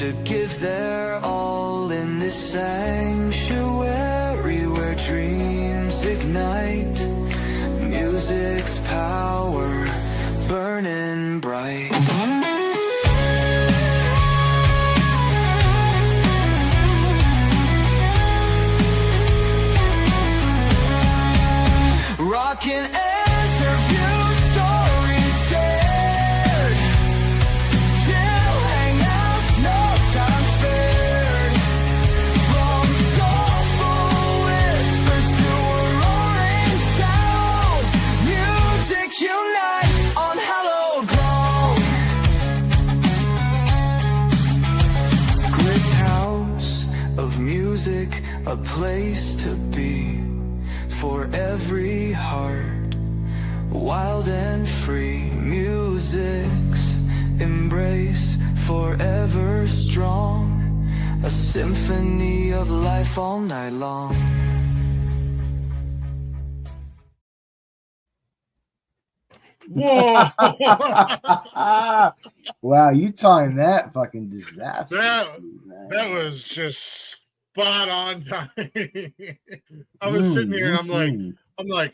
to give their all in this sanctuary where dreams ignite. Music's power burning bright. Rockin' interviews, stories shared, chill hangouts, no time spared. From soulful whispers to a roaring sound, music unites on hallowed ground. Glick's house of music, a place to be for every heart, wild and free. Music's embrace, forever strong, a symphony of life all night long. Whoa! Wow, you timed that fucking disaster. That was just spot on time. I was sitting here and I'm like,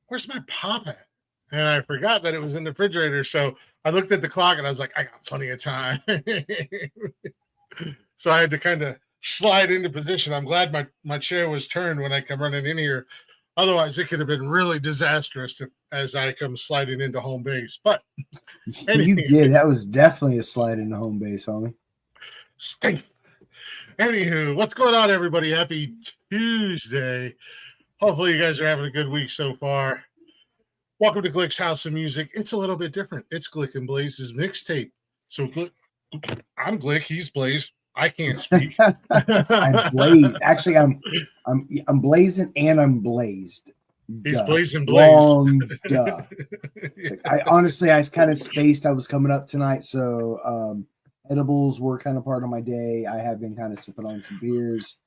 where's my pop at? And I forgot that it was in the refrigerator. So I looked at the clock and I was like, I got plenty of time. So I had to kind of slide into position. I'm glad my chair was turned when I come running in here. Otherwise, it could have been really disastrous as I come sliding into home base. But you did. That was definitely a slide into home base, homie. Anywho, what's going on, everybody? Happy Tuesday. Hopefully you guys are having a good week so far. Welcome to Glick's House of Music. It's a little bit different. It's Glick N Blaz's mixtape. So I'm Glick, he's Blaze. I can't speak. I'm Blaze. Actually, I'm blazing and I'm blazed. He's blazing blaze. Long duh. I honestly, I was kind of spaced. I was coming up tonight, so edibles were kind of part of my day. I have been kind of sipping on some beers.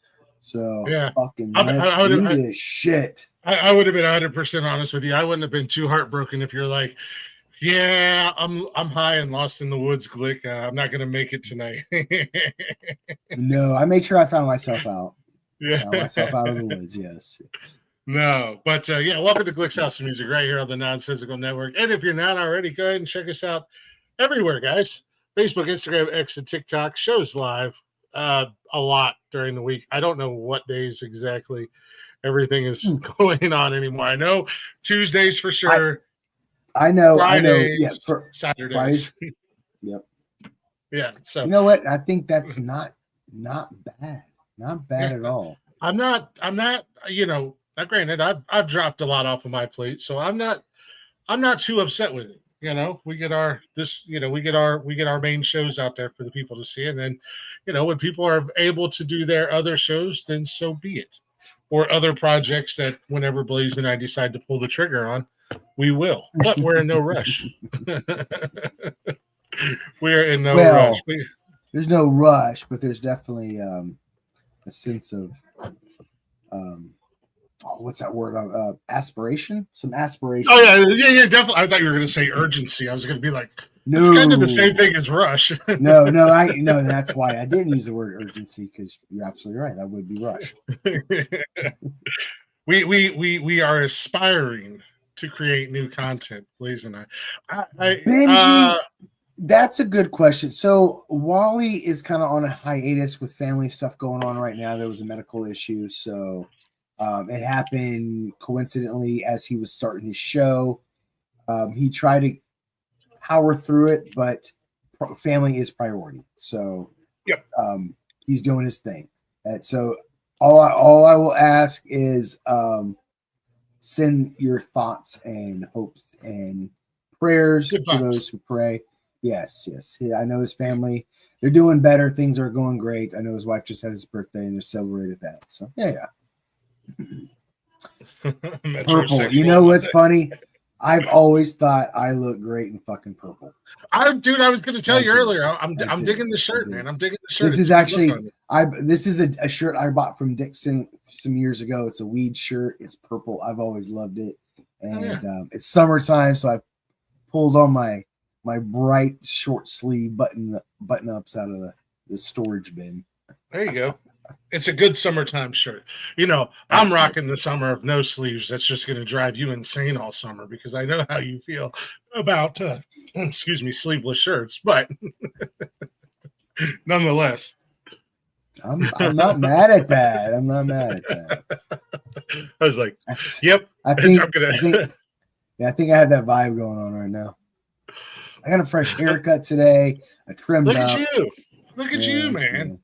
So yeah, fucking let's do this shit. I would have been 100% honest with you. I wouldn't have been too heartbroken if you're like, yeah, I'm high and lost in the woods, Glick. I'm not gonna make it tonight. No, I made sure I found myself out. Yeah, found myself out of the woods. Yes. No, but yeah, welcome to Glick's House of Music right here on the Nonsensical Network. And if you're not already, go ahead and check us out everywhere, guys. Facebook, Instagram, X, and TikTok. Shows live a lot during the week. I don't know what days exactly everything is going on anymore. I know Tuesdays for sure. I know. Fridays, Yeah, for Saturdays. Fridays. Yep. Yeah. So you know what? I think that's not bad. Not bad at all. I'm not. You know. Granted, I've dropped a lot off of my plate, so I'm not too upset with it. You know, we get our main shows out there for the people to see, and then, you know, when people are able to do their other shows, then so be it. Or other projects that whenever Blaze and I decide to pull the trigger on, we will. But we're in no rush. We're in no rush. There's no rush, but there's definitely a sense of what's that word? Aspiration? Some aspiration. Oh, yeah, definitely. I thought you were going to say urgency. I was going to be like, no. It's kind of the same thing as rush. No, that's why I didn't use the word urgency, because you're absolutely right. That would be rush. We are aspiring to create new content, Blaze and I. Benji, that's a good question. So Wally is kind of on a hiatus with family stuff going on right now. There was a medical issue, so it happened coincidentally as he was starting his show. He tried to power through it, but family is priority. So yep. He's doing his thing. And so all I will ask is send your thoughts and hopes and prayers for those who pray. Yes. I know his family, they're doing better. Things are going great. I know his wife just had his birthday and they're celebrating that. So yeah. Purple. You know what's funny? I've always thought I look great in fucking purple. I was going to tell you earlier. I'm digging the shirt, man. I'm digging the shirt. This is actually this is a shirt I bought from Dixon some years ago. It's a weed shirt. It's purple. I've always loved it, and it's summertime, so I pulled on my bright short sleeve button ups out of storage bin. There you go. It's a good summertime shirt. You know, I'm rocking the summer of no sleeves. That's just going to drive you insane all summer because I know how you feel about, sleeveless shirts. But nonetheless, I'm not mad at that. I'm not mad at that. I was like, yep. I think I have that vibe going on right now. I got a fresh haircut today. I trimmed up. Look at you, man.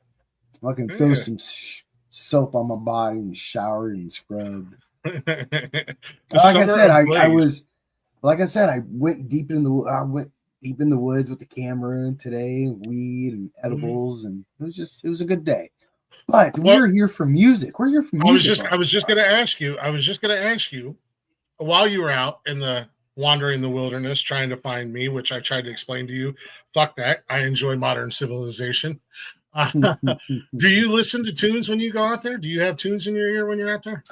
I can throw some soap on my body and shower and scrub. Like I said, I went deep in the woods with the camera today, weed and edibles, and it was a good day. But we're here for music. We're here for music. I was just going to ask you while you were out in the wandering the wilderness trying to find me, which I tried to explain to you. Fuck that. I enjoy modern civilization. Do you listen to tunes when you go out there? Do you have tunes in your ear when you're out there?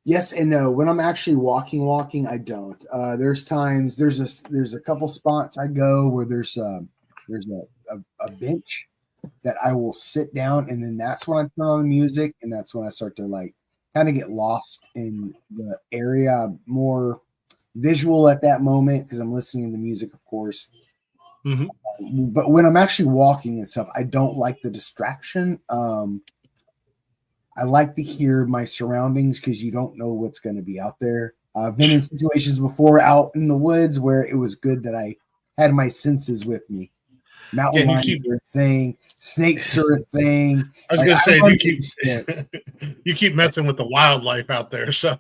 Yes and no. When I'm actually walking, I don't. There's times there's a couple spots I go where there's a bench that I will sit down, and then that's when I turn on the music, and that's when I start to like kind of get lost in the area. I'm more visual at that moment because I'm listening to the music, of course. Mm-hmm. But when I'm actually walking and stuff, I don't like the distraction. I like to hear my surroundings because you don't know what's going to be out there. I've been in situations before out in the woods where it was good that I had my senses with me. Mountain lions are a thing. Snakes are a thing. I was going to say, you keep messing with the wildlife out there. So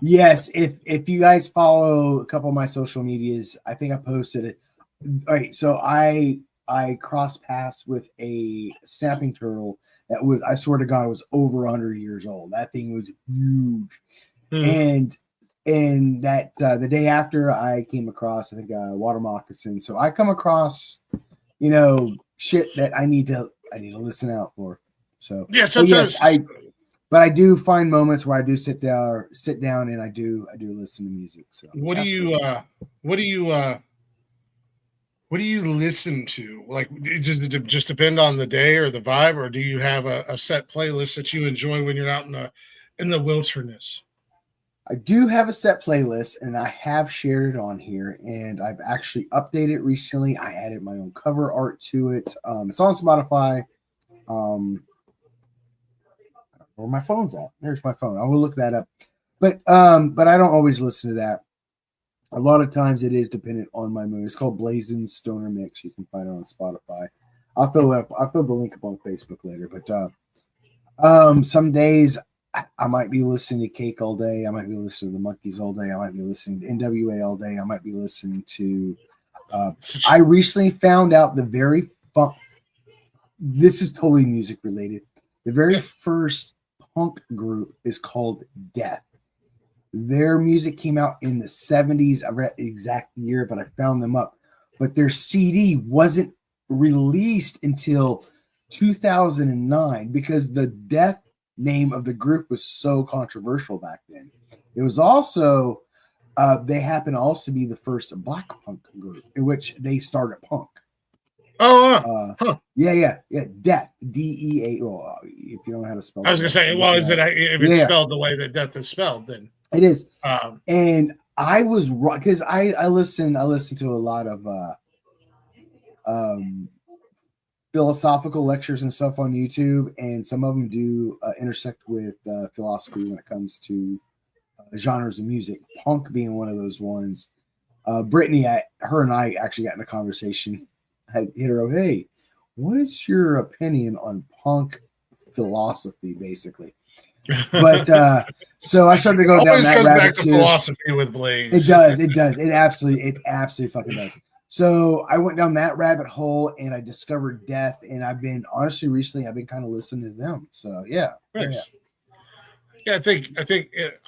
yes, if you guys follow a couple of my social medias, I think I posted it. All right, so I crossed paths with a snapping turtle that was, I swear to God, it was over 100 years old. That thing was huge. And that the day after I came across, I think water moccasin. So I come across, shit that I need to listen out for. So yeah, sometimes but I do find moments where I do sit down and I do listen to music. So what do you listen to? Like, does it just depend on the day or the vibe, or do you have a set playlist that you enjoy when you're out in the wilderness? I do have a set playlist, and I have shared it on here, and I've actually updated it recently. I added my own cover art to it. It's on Spotify. Where my phone's at? There's my phone. I will look that up. But I don't always listen to that. A lot of times it is dependent on my mood. It's called Blazin Stoner Mix. You can find it on Spotify. I'll throw the link up on Facebook later. But some days I might be listening to Cake all day. I might be listening to the Monkees all day. I might be listening to NWA all day. I might be listening to. I recently found out the very fun. This is totally music related. The very first punk group is called Death. Their music came out in the 70s. I read the exact year, but I found them up. But their CD wasn't released until 2009 because the Death name of the group was so controversial back then. It was also, they happen to also be the first black punk group in which they started punk. Yeah. Death, D-E-A-O. If you don't know how to spell it. I was going to say, well, if it's spelled the way that Death is spelled, then. It is. And I was wrong because I listen to a lot of philosophical lectures and stuff on YouTube, and some of them do intersect with philosophy when it comes to genres of music, punk being one of those ones. Brittany, her and I actually got in a conversation. I hit her, hey, what is your opinion on punk philosophy, basically? But so I started to go down that rabbit too. Philosophy with Blaze. It does. It absolutely fucking does. So I went down that rabbit hole and I discovered Death, and I've been recently kind of listening to them. So yeah. Nice. Yeah. I think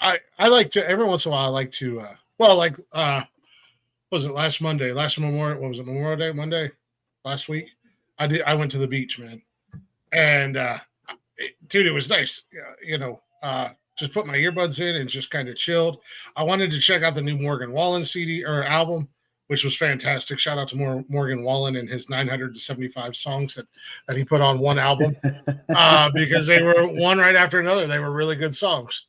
I like to every once in a while. I like to what was it last Monday? Memorial Day Monday last week? I went to the beach, man, and dude, it was nice. Just put my earbuds in and just kind of chilled. I wanted to check out the new Morgan Wallen CD or album, which was fantastic. Shout out to Morgan Wallen and his 975 songs that he put on one album, because they were one right after another. They were really good songs,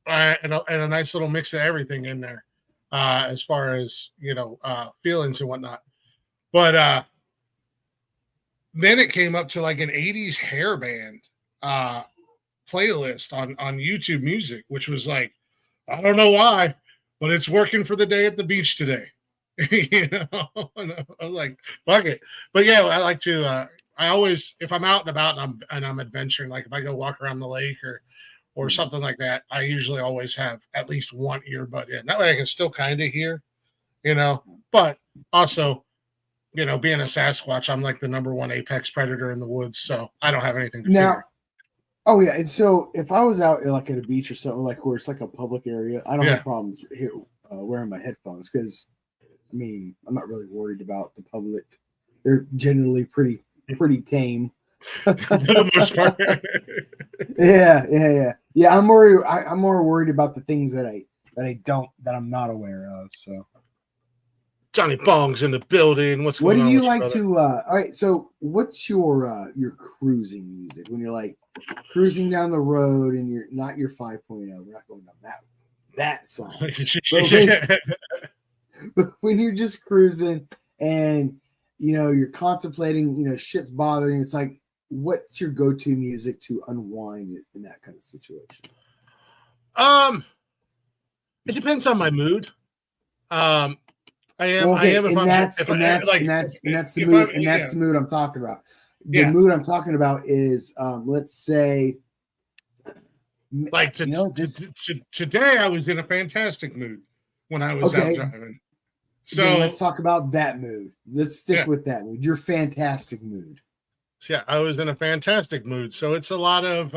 and a nice little mix of everything in there, as far as feelings and whatnot. But then it came up to like an 80s hair band playlist on YouTube Music, which was like, I don't know why, but it's working for the day at the beach today. And I was like, fuck it. But yeah, I like to I always, if I'm out and about and I'm adventuring, like if I go walk around the lake or something like that, I usually always have at least one earbud in. That way I can still kind of hear, but also, being a Sasquatch, I'm like the number one apex predator in the woods, so I don't have anything to fear. Oh yeah, and so if I was out like at a beach or something like where it's like a public area, I don't have problems here wearing my headphones because, I mean, I'm not really worried about the public. They're generally pretty tame. For the most part. Yeah. I'm more worried about the things that I'm not aware of. So. Johnny Bong's in the building. What do you like to? All right. So, what's your cruising music when you're like cruising down the road and you're not your 5.0? We're not going down that song. But when you're just cruising and you're contemplating, shit's bothering. It's like, what's your go-to music to unwind in that kind of situation? It depends on my mood. That's the mood I'm talking about. The mood I'm talking about is, let's say, like today I was in a fantastic mood when I was out driving. So then let's talk about that mood. Let's stick with that mood. Your fantastic mood. Yeah, I was in a fantastic mood. So it's a lot of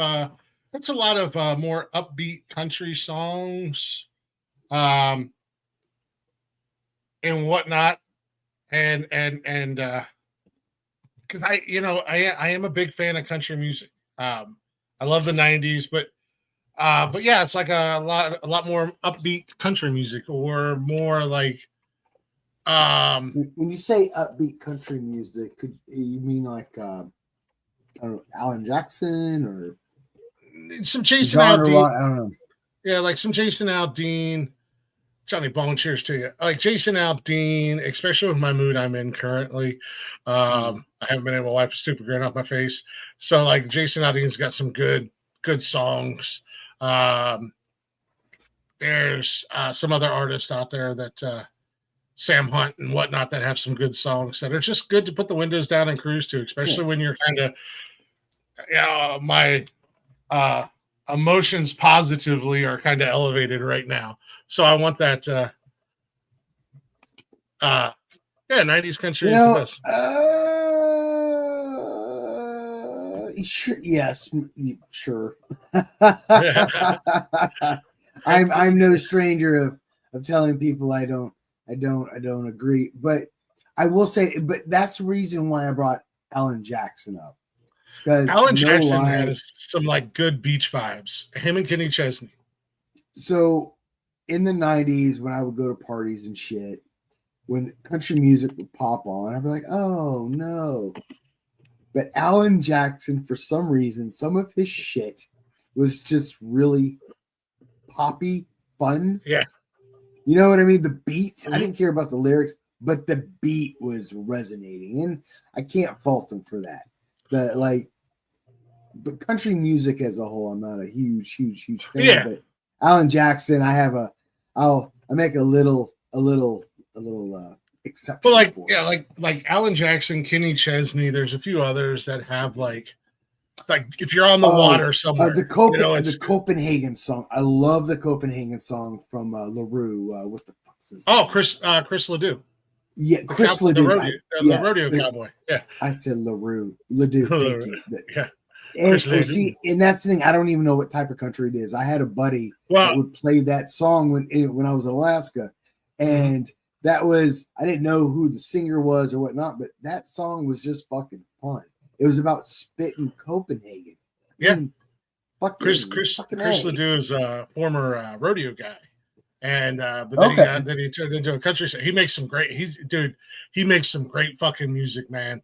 more upbeat country songs, and whatnot. And because I am a big fan of country music. I love the 90s, but yeah, it's like a lot more upbeat country music, or more like when you say upbeat country music, could you mean like I don't know, Alan Jackson or some Jason Aldean? I don't know. Yeah, like some Jason Aldean. Johnny Bone, cheers to you. Like Jason Aldean, especially with my mood I'm in currently. I haven't been able to wipe a stupid grin off my face. So like Jason Aldean's got some good songs. There's some other artists out there that Sam Hunt and whatnot that have some good songs that are just good to put the windows down and cruise to, especially when you're kind of, my emotions positively are kind of elevated right now. So I want that. 90s country is the best. Sure, yes, sure. I'm no stranger of telling people I don't agree, but I will say, but that's the reason why I brought Alan Jackson up. Because Alan Jackson has some like good beach vibes. Him and Kenny Chesney. So in the 90s, when I would go to parties and shit, when country music would pop on, I'd be like, oh no. But Alan Jackson, for some reason, some of his shit was just really poppy, fun. Yeah. You know what I mean? The beats, I didn't care about the lyrics, but the beat was resonating. And I can't fault him for that. But country music as a whole, I'm not a huge fan. Yeah. But Alan Jackson, I'll make a little exception. But like Alan Jackson, Kenny Chesney, there's a few others that have like if you're on the water somewhere. The Copenhagen song. I love the Copenhagen song from LaRue. What the fuck is this? Oh, Chris Ledoux. Yeah, Chris Ledoux. The rodeo cowboy. Yeah. I said LaRue. Ledoux. Thank you. Yeah. And that's the thing. I don't even know what type of country it is. I had a buddy that would play that song when I was in Alaska, and that was, I didn't know who the singer was or whatnot, but that song was just fucking fun. It was about spitting Copenhagen. Yeah. Chris Ledoux is a former rodeo guy. And but Okay. then he turned into a country singer. He makes some great. He makes some great fucking music, man.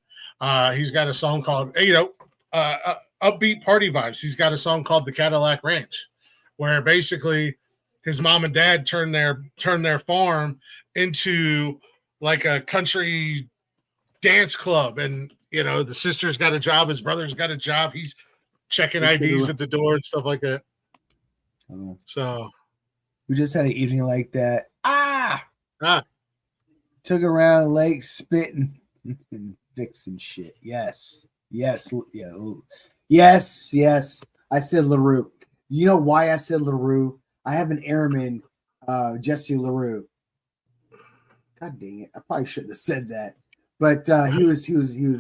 He's got a song called upbeat party vibes. He's got a song called The Cadillac Ranch, where basically his mom and dad turned their farm into like a country dance club, and the sister's got a job, his brother's got a job. He's checking IDs at the door and stuff like that. So we just had an evening like that. Took around lake spitting and fixing shit. Yes. I said LaRue. You know why I said LaRue? I have an airman, Jesse LaRue. God dang it! I probably shouldn't have said that, but he was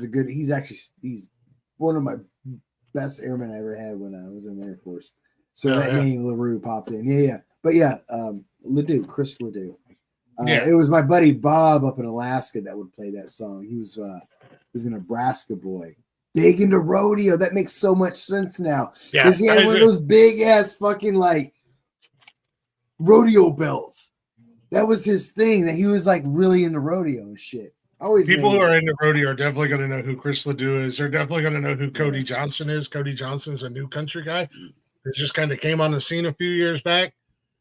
a good. He's one of my best airmen I ever had when I was in the Air Force. So name LaRue popped in. Yeah. But Ledoux, Chris Ledoux. It was my buddy Bob up in Alaska that would play that song. He was a Nebraska boy, big into rodeo. That makes so much sense now. Yeah, because he had one of those big ass fucking like rodeo belts. That was his thing. That he was like really into rodeo and shit. People who are into rodeo are definitely going to know who Chris Ledoux is. They're definitely going to know who Cody Johnson is. Cody Johnson's a new country guy that just kind of came on the scene a few years back.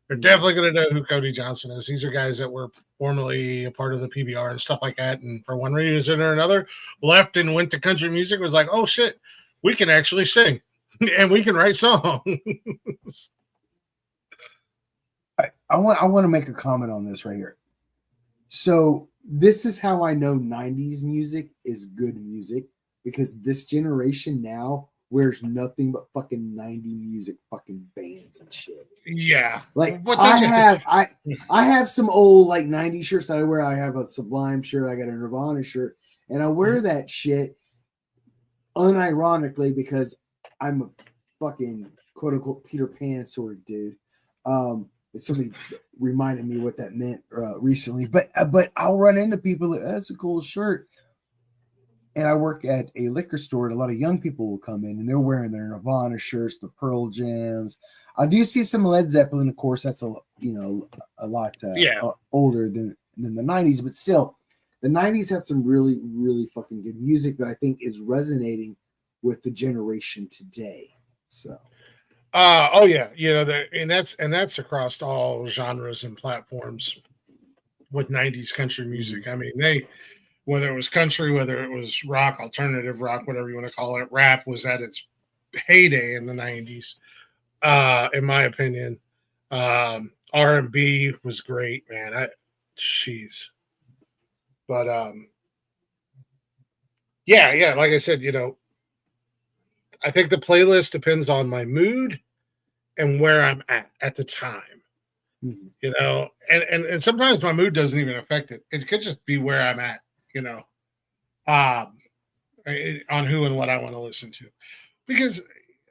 They're definitely going to know who Cody Johnson is. These are guys that were formerly a part of the PBR and stuff like that. And for one reason or another, left and went to country music, was like, oh shit, we can actually sing and we can write songs. I want to make a comment on this right here. So this is how I know 90s music is good music, because this generation now wears nothing but fucking 90 music fucking bands and shit. Yeah. Like I have some old like 90 shirts that I wear. I have a Sublime shirt, I got a Nirvana shirt, and I wear that shit unironically because I'm a fucking quote unquote Peter Pan sort of dude. Somebody reminded me what that meant recently, but I'll run into people that that's a cool shirt. And I work at a liquor store, and a lot of young people will come in and they're wearing their Nirvana shirts, the Pearl Jams. I do see some Led Zeppelin, of course. That's a lot older than the 90s, but still, the 90s has some really, really fucking good music that I think is resonating with the generation today. So, and that's across all genres and platforms with 90s country music. I mean, whether it was country, whether it was rock, alternative rock, whatever you want to call it, rap was at its heyday in the 90s, in my opinion. R&B was great, man. But like I said, I think the playlist depends on my mood and where I'm at the time. And sometimes my mood doesn't even affect it. It could just be where I'm at. On who and what I want to listen to, because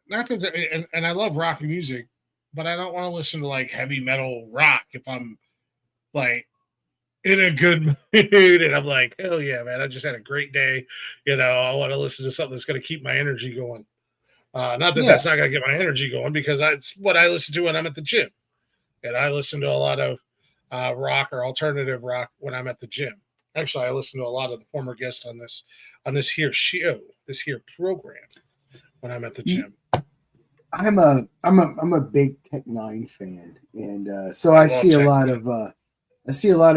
and I love rock music, but I don't want to listen to like heavy metal rock if I'm like in a good mood and I'm like, hell yeah, man, I just had a great day. I want to listen to something that's going to keep my energy going. Not that that's not going to get my energy going, because that's what I listen to when I'm at the gym, and I listen to a lot of rock or alternative rock when I'm at the gym. Actually, I listen to a lot of the former guests on this here show, this here program, when I'm at the gym. I'm a big Tech Nine fan, and so I see a lot of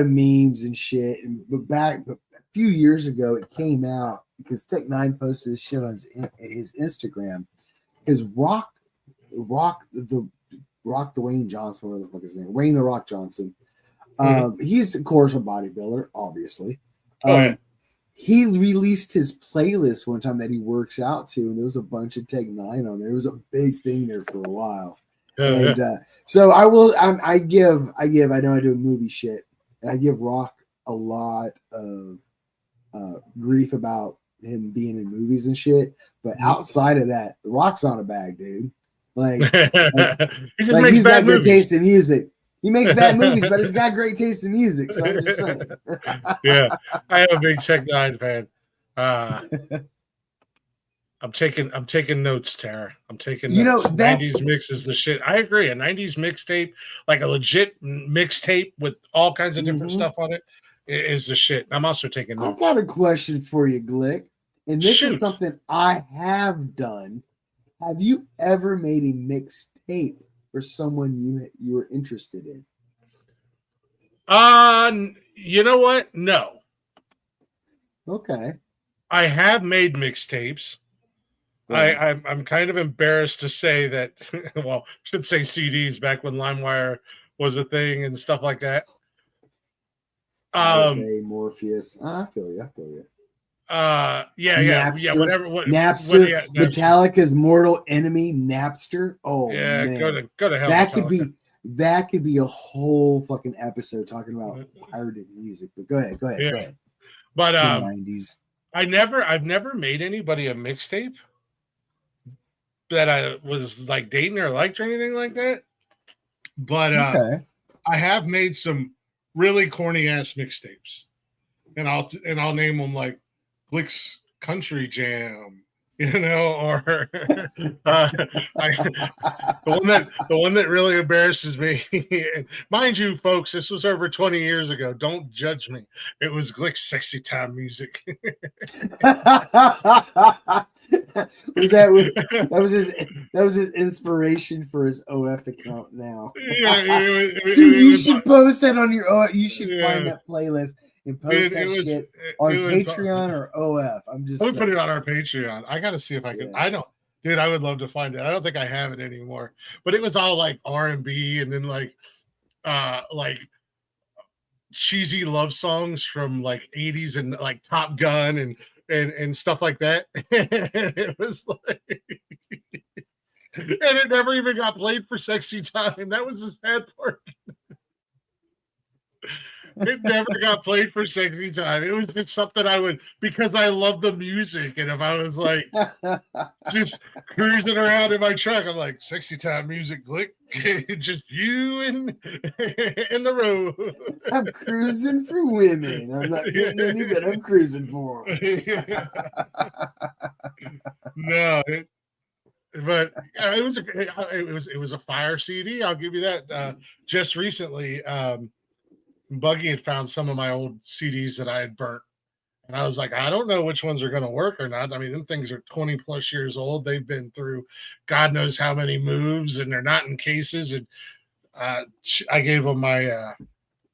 memes and shit. But a few years ago, it came out because Tech Nine posted this shit on his Instagram. His Rock Dwayne Johnson, whatever the fuck his name, Wayne the Rock Johnson. He's of course a bodybuilder, obviously. He released his playlist one time that he works out to, and there was a bunch of Tech Nine on there. It was a big thing there for a while. So I know I do movie shit, and I give Rock a lot of grief about him being in movies and shit. But outside of that, Rock's not a bag, dude. Like he's got good taste in music. He makes bad movies, but he's got great taste in music. So I'm just saying. Yeah, I am a big Tech Nine fan. I'm taking notes, Tara. I'm taking You know, notes. that's 90s mix is the shit. I agree. A 90s mixtape, like a legit mixtape with all kinds of different stuff on it, is the shit. I'm also taking I notes. got a question for you, Glick. And this is Shoot. something I have done. Have you ever made a mixtape for someone you were interested in? You know what? No. Okay. I have made mixtapes. Yeah. I'm kind of embarrassed to say that. Well, I should say CDs back when LimeWire was a thing and stuff like that. Pirate Bay, Morpheus. I feel you. Yeah. Whatever. Napster. Yeah, Metallica's Mortal Enemy. Napster. Oh yeah, man, go to hell. that Metallica. could be a whole fucking episode talking about pirated music. But go ahead. Yeah. Go ahead. But The 90s. I've never made anybody a mixtape that I was like dating or liked or anything like that. But Okay. I have made some really corny ass mixtapes, and I'll name them like Glick's Country Jam, or the one that really embarrasses me. Mind you, folks, this was over 20 years ago. Don't judge me. It was Glick's Sexy Time Music. That was his inspiration for his OF account now. Dude, you should post that on your OF. You should find that playlist and post that shit on Patreon or OF. I'm just saying. Put it on our Patreon. I gotta see if I can. Yes. I don't, dude. I would love to find it. I don't think I have it anymore. But it was all like R&B and then like cheesy love songs from like 80s and like Top Gun and stuff like that. It was like, and it never even got played for Sexy Time. That was the sad part. It never got played for Sexy Time. It was just something I would, because I love the music. And if I was like just cruising around in my truck, I'm like, Sexy Time music, Glick. Just you and the road. I'm cruising for women. I'm not getting any, but I'm cruising for them. No, but it was a fire CD. I'll give you that. Just recently, Buggy had found some of my old CDs that I had burnt. And I was like, I don't know which ones are going to work or not. I mean, them things are 20 plus years old. They've been through God knows how many moves and they're not in cases. And I gave them I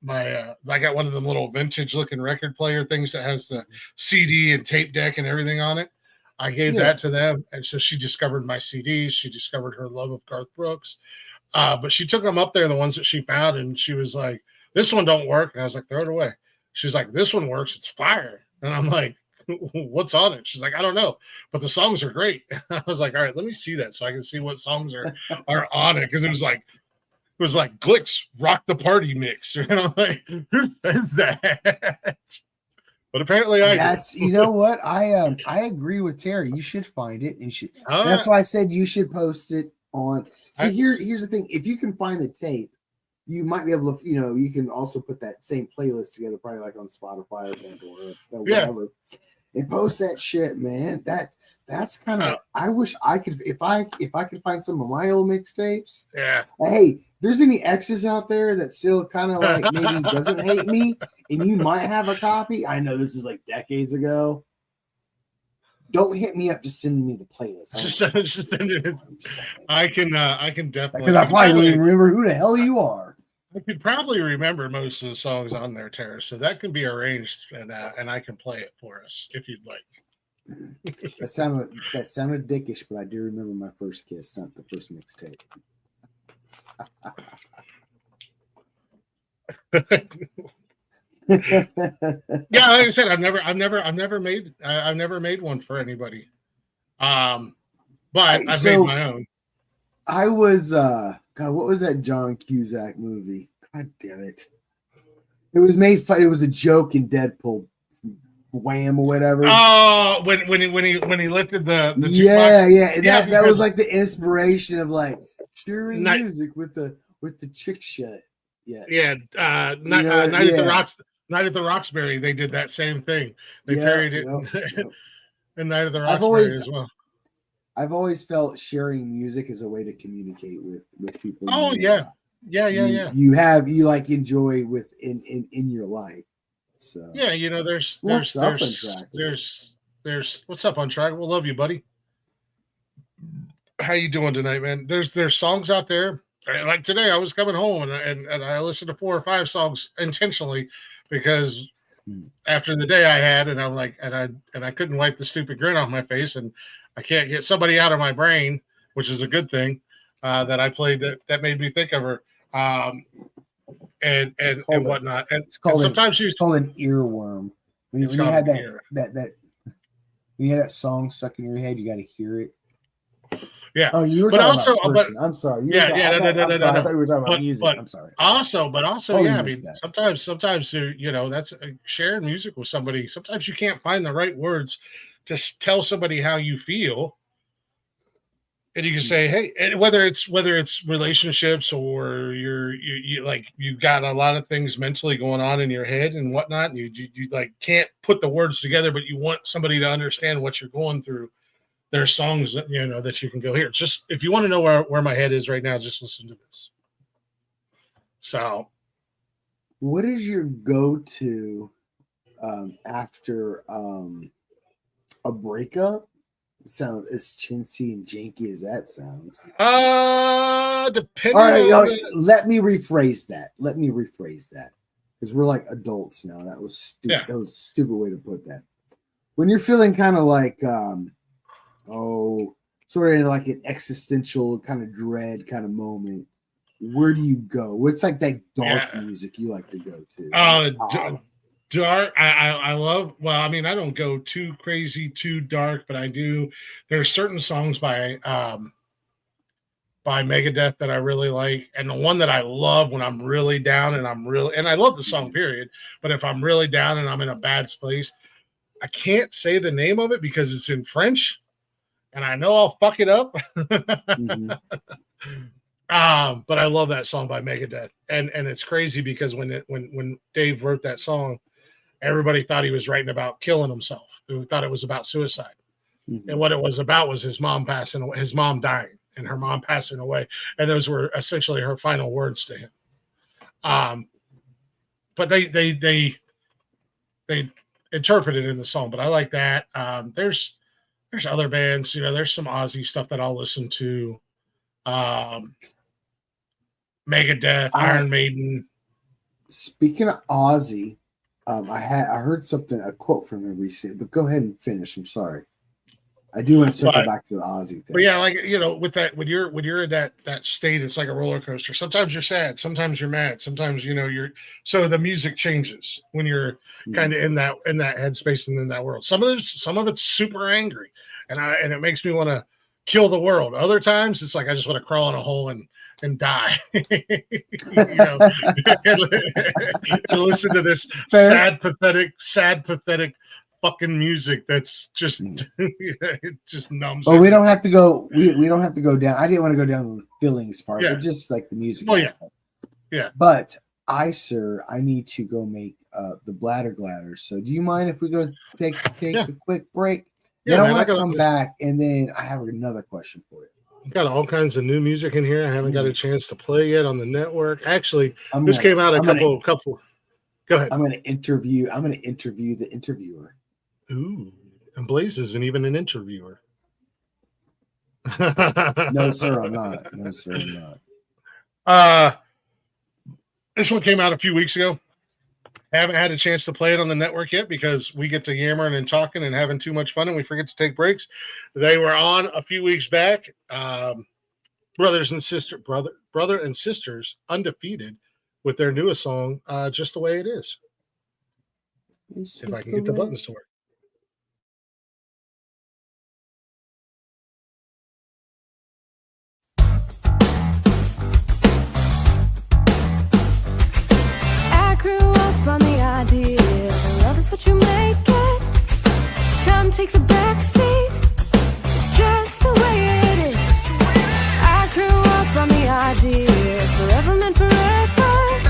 got one of them little vintage looking record player things that has the CD and tape deck and everything on it. I gave that to them. And so she discovered my CDs. She discovered her love of Garth Brooks. But she took them up there, the ones that she found. And she was like, this one don't work. And I was like, throw it away. She's like, this one works. It's fire. And I'm like, what's on it? She's like, I don't know, but the songs are great. I was like, all right, let me see that so I can see what songs are on it. Cause it was like Glick's Rock the Party mix. And I'm like, who says that? But apparently you know what? I agree with Terry. You should find it and that's why I said you should post it on. See, here's the thing. If you can find the tape, you might be able to, you can also put that same playlist together, probably like on Spotify or Pandora or whatever, and post that shit, man. That's kind of. I wish I could, if I could find some of my old mixtapes. Yeah. Hey, if there's any exes out there that still kind of like maybe doesn't hate me, and you might have a copy. I know this is like decades ago. Don't hit me up. Just send me the playlist. I can definitely, because I probably don't even remember who the hell you are. I could probably remember most of the songs on there, Tara. So that can be arranged, and I can play it for us if you'd like. That sounded dickish, but I do remember my first kiss, not the first mixtape. Yeah, like I said, I've never made one for anybody. But I've made my own. I was God, what was that John Cusack movie? God damn it! It was made fun. It was a joke in Deadpool, Wham or whatever. Oh, when he lifted the that was like the inspiration of like cheering music with the chick shit. Night at the Roxbury, they did that same thing. They parried it in Night at the Roxbury as well. I've always felt sharing music is a way to communicate with people. Oh yeah. Yeah. You like enjoy with in your life. So yeah, there's what's up on track? There's what's up on track? We'll love you, buddy. How you doing tonight, man? There's songs out there. Like today, I was coming home and I listened to 4 or 5 songs intentionally because after the day I had, and I'm like, and I couldn't wipe the stupid grin off my face, and I can't get somebody out of my brain, which is a good thing. That I played that made me think of her, and whatnot. And sometimes it's called an earworm. When you had that when you had that song stuck in your head, you got to hear it. Yeah. Oh, you were talking about person. I'm sorry. No. I thought you were talking about music. I'm sorry. Also, yeah, I mean, sometimes that's sharing music with somebody. Sometimes you can't find the right words to tell somebody how you feel. And you can say, hey, and whether it's relationships or you like you've got a lot of things mentally going on in your head and whatnot, and you like can't put the words together, but you want somebody to understand what you're going through. There's songs that that you can go here. Just if you want to know where my head is right now, just listen to this. So, what is your go-to after a breakup? Sound as chintzy and janky as that sounds. Depending. All right, let me rephrase that. Because we're like adults now. That was stupid. Yeah. That was a stupid way to put that. When you're feeling kind of like sort of like an existential kind of dread kind of moment, where do you go? What's like that dark music you like to go to? Dark. I love. Well, I mean, I don't go too crazy, too dark, but I do. There's certain songs by Megadeth that I really like, and the one that I love when I'm really down and I love the song period. But if I'm really down and I'm in a bad place, I can't say the name of it because it's in French. And I know I'll fuck it up. Mm-hmm. But I love that song by Megadeth. And it's crazy because when Dave wrote that song, everybody thought he was writing about killing himself. Who thought it was about suicide. Mm-hmm. And what it was about was his mom dying and her mom passing away. And those were essentially her final words to him. But they interpret it in the song, but I like that. There's other bands, there's some Ozzy stuff that I'll listen to. Megadeth, Iron Maiden. Speaking of Ozzy, I heard a quote from him recently, but go ahead and finish. I'm sorry. I do want to circle back to the Ozzy thing. But yeah, like with that, when you're in that state, it's like a roller coaster. Sometimes you're sad, sometimes you're mad, sometimes so the music changes when you're kind of in that headspace and in that world. Some of it's super angry, and it makes me want to kill the world. Other times it's like I just want to crawl in a hole and die. and listen to this sad, pathetic fucking music that's just it just numbs. But we don't have to go. We don't have to go down. I didn't want to go down the feelings part, but just like the music. Oh yeah. But I need to go make the bladder gladder. So do you mind if we go take a quick break? Then I want to come back, and then I have another question for you. I've got all kinds of new music in here. I haven't got a chance to play yet on the network. Actually, this came out a couple. Go ahead. I'm going to interview the interviewer. Ooh, and Blaze isn't even an interviewer. No, sir, I'm not. This one came out a few weeks ago. Haven't had a chance to play it on the network yet because we get to yammering and talking and having too much fun and we forget to take breaks. They were on a few weeks back. Brother and sisters, undefeated with their newest song, Just the Way It Is. If I can get the buttons to work. What you make it. Time takes a back seat. It's just the way it is. I grew up on the idea forever meant forever.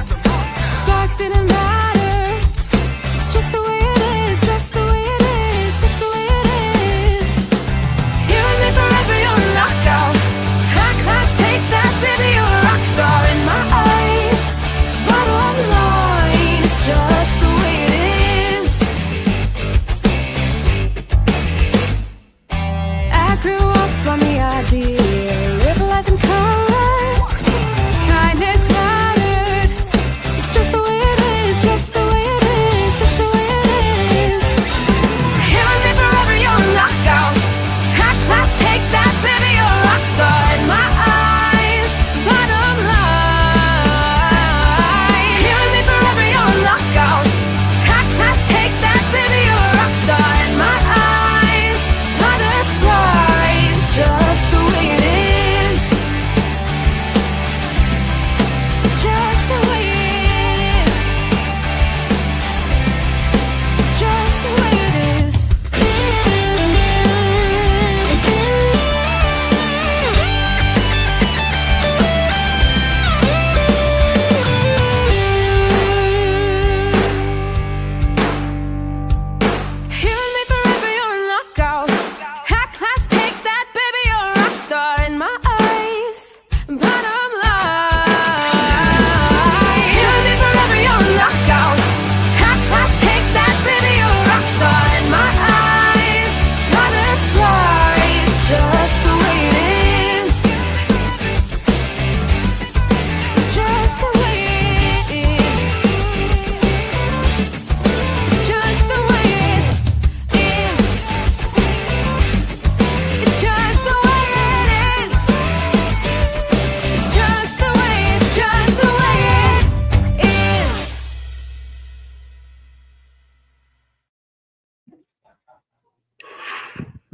Sparks didn't matter. It's just the way it is. Just the way it is. Just the way it is. You and me forever.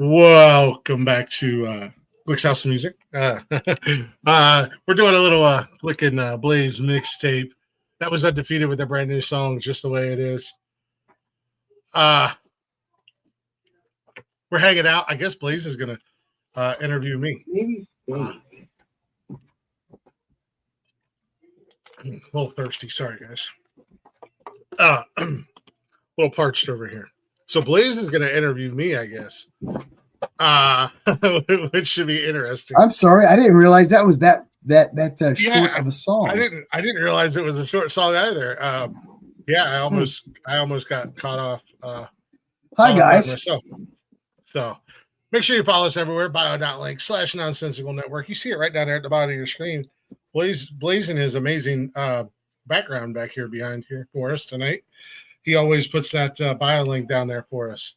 Welcome back to Glick's House of Music. We're doing a little Glick and Blaze mixtape. That was Undefeated with a brand new song, Just the Way It Is. We're hanging out. I guess Blaze is going to interview me. Maybe A little thirsty. Sorry, guys. A little parched over here. So Blaze is going to interview me, I guess. Which should be interesting. I'm sorry, I didn't realize that was that short of a song. I didn't realize it was a short song either. I almost got caught off. Hi guys. Myself. So make sure you follow us everywhere. bio.link/nonsensical network. You see it right down there at the bottom of your screen. Blazing his amazing background back here behind here for us tonight. He always puts that bio link down there for us.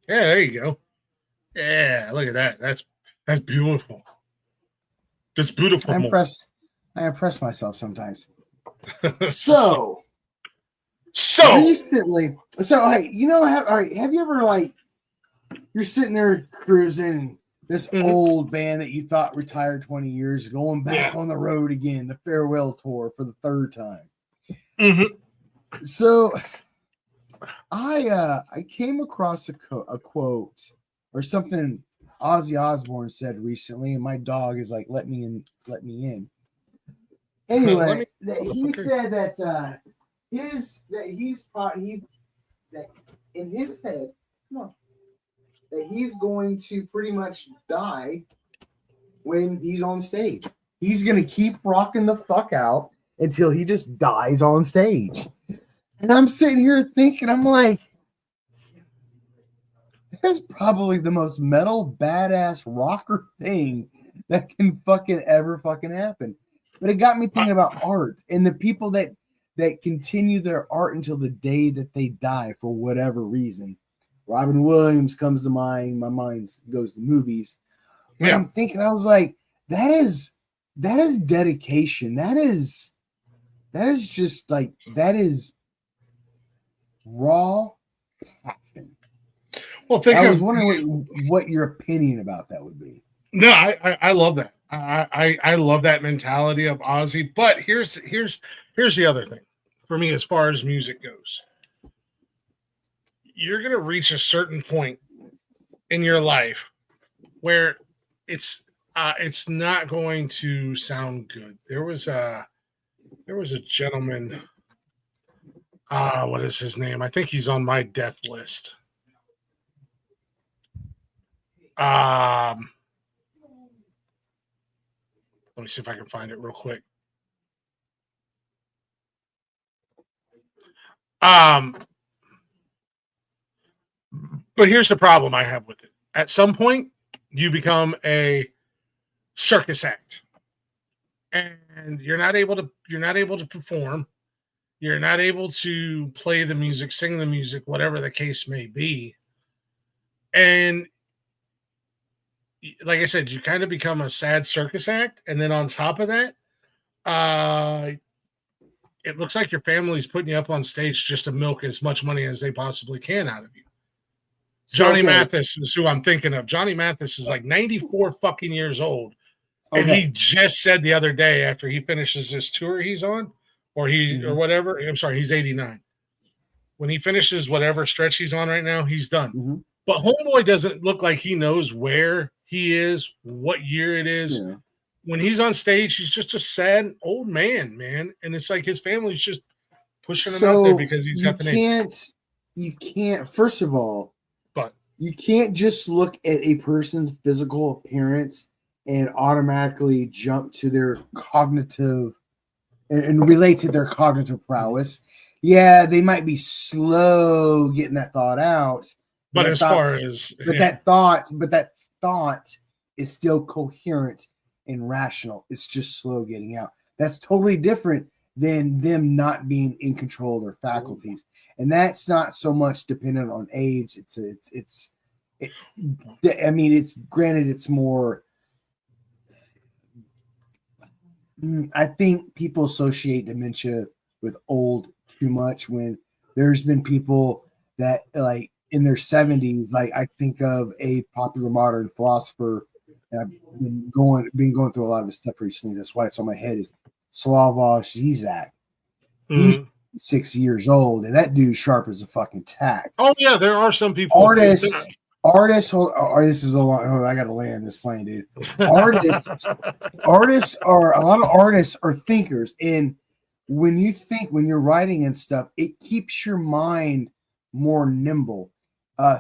Yeah, there you go. Yeah, look at that. That's beautiful. That's beautiful. I impress myself sometimes. So recently, hey, have you ever you're sitting there cruising this old band that you thought retired 20 years going back on the road again, the farewell tour for the third time. Mm-hmm. So I came across a quote or something Ozzy Osbourne said recently, and my dog is like, let me in. Anyway, he said that in his head, that he's going to pretty much die when he's on stage. He's gonna keep rocking the fuck out until he just dies on stage. And I'm sitting here thinking, I'm like, that's probably the most metal badass rocker thing that can fucking ever fucking happen. But it got me thinking about art and the people that continue their art until the day that they die for whatever reason. Robin Williams comes to mind. My mind goes to movies. But I'm thinking, I was like, that is dedication. That is just like, that is raw passion. Well, I was wondering what your opinion about that would be. No, I love that. I love that mentality of Ozzy. But here's the other thing for me as far as music goes. You're gonna reach a certain point in your life where it's not going to sound good. There was a gentleman. What is his name? I think he's on my death list. Let me see if I can find it real quick. But here's the problem I have with it. At some point, you become a circus act, and you're not able to perform. You're not able to play the music, sing the music, whatever the case may be. And like I said, you kind of become a sad circus act. And then on top of that, it looks like your family's putting you up on stage just to milk as much money as they possibly can out of you. Johnny Mathis is who I'm thinking of. Johnny Mathis is like 94 fucking years old. And he just said the other day after he finishes this tour he's on, or whatever, I'm sorry, he's 89. When he finishes whatever stretch he's on right now, he's done. Mm-hmm. But Homeboy doesn't look like he knows where he is, what year it is. Yeah. When he's on stage, he's just a sad old man. And it's like his family's just pushing him out there because he's got the name. You can't, first of all, you can't just look at a person's physical appearance and automatically jump to their cognitive and relate to their cognitive prowess. Yeah, they might be slow getting that thought out. But that thought is still coherent and rational. It's just slow getting out. That's totally different than them not being in control of their faculties. And that's not so much dependent on age. It's granted, it's more, I think people associate dementia with old too much when there's been people that like in their 70s, like I think of a popular modern philosopher, and I've been going through a lot of his stuff recently. That's why it's on my head, is Slavoj Zizek. He's 6 years old, and that dude's sharp as a fucking tack. Oh yeah, there are some people. Artists. This is a lot. Oh, I got to land this plane, dude. Artists are a lot of artists are thinkers, and when you're writing and stuff, it keeps your mind more nimble.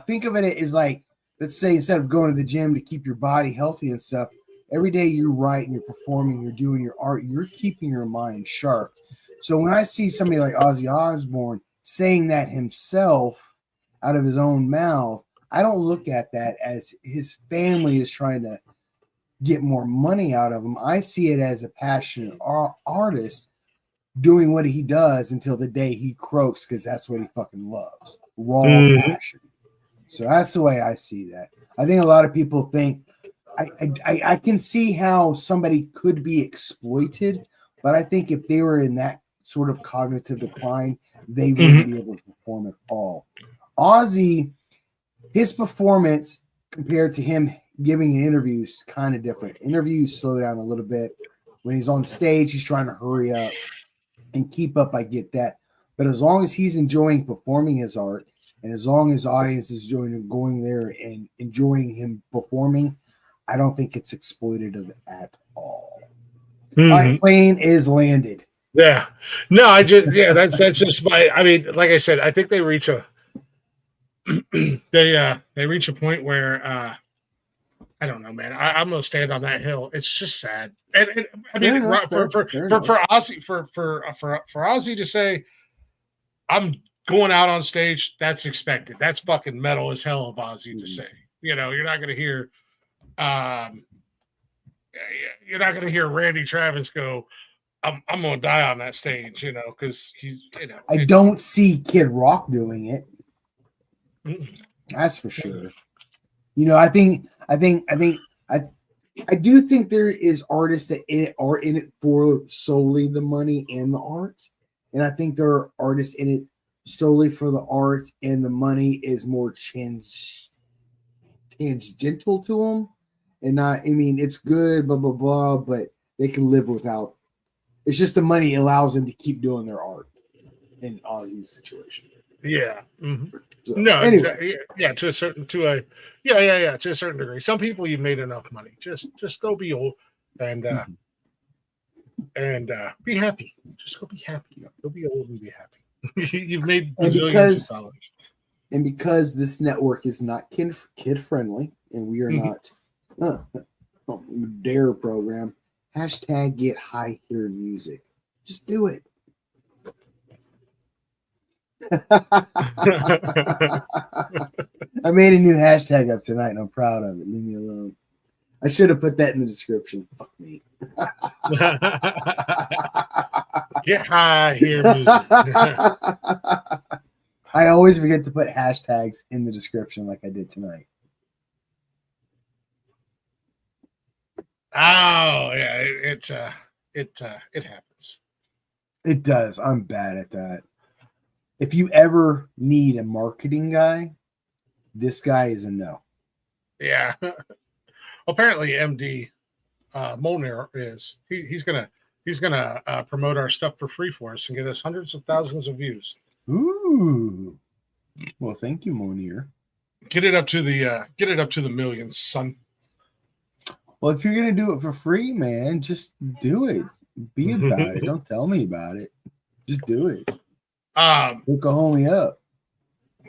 Think of it as like, let's say instead of going to the gym to keep your body healthy and stuff, every day you write and you're performing, you're doing your art, you're keeping your mind sharp. So when I see somebody like Ozzy Osbourne saying that himself out of his own mouth, I don't look at that as his family is trying to get more money out of him. I see it as a passionate artist doing what he does until the day he croaks, because that's what he fucking loves. Raw passion. So that's the way I see that. I think a lot of people think I can see how somebody could be exploited, but I think if they were in that sort of cognitive decline, they wouldn't be able to perform at all. Ozzy, his performance compared to him giving interviews, kind of different. Interviews slow down a little bit. When he's on stage, he's trying to hurry up and keep up. I get that. But as long as he's enjoying performing his art, and as long as the audience is going there and enjoying him performing, I don't think it's exploitative at all. My plane is landed. Yeah. No, that's just my, I mean, like I said, I think they reach a they reach a point where I don't know, man. I'm gonna stand on that hill. It's just sad. And I mean, for Ozzy for Ozzy to say, I'm going out on stage, that's expected. That's fucking metal as hell of Ozzy to say. You know, you're not gonna hear Randy Travis go, I'm gonna die on that stage, you know, because he's, you know. I don't see Kid Rock doing it. That's for sure. You know, I do think there is artists that are in it for solely the money and the art, and I think there are artists in it solely for the art and the money is more tangential to them, and not. I mean, it's good, blah blah blah, but they can live without. It's just the money allows them to keep doing their art in Ozzy's situation. Yeah. So, no, anyway. to a certain degree. Some people, you've made enough money. Just go be old and be happy. Just go be happy. Go be old and be happy. You've made bazillions of dollars. And because this network is not kid friendly, and we are not dare program, hashtag get high here music. Just do it. I made a new hashtag up tonight and I'm proud of it. Leave me alone. I should have put that in the description. Fuck me. Get high here music. I always forget to put hashtags in the description like I did tonight. Oh yeah, it happens. It does. I'm bad at that. If you ever need a marketing guy, this guy is a no. Yeah. Apparently, MD Molnar is. He's gonna promote our stuff for free for us and get us hundreds of thousands of views. Ooh. Well, thank you, Molnar. Get it up to the millions, son. Well, if you're gonna do it for free, man, just do it. Be about it. Don't tell me about it. Just do it. Look a homie up.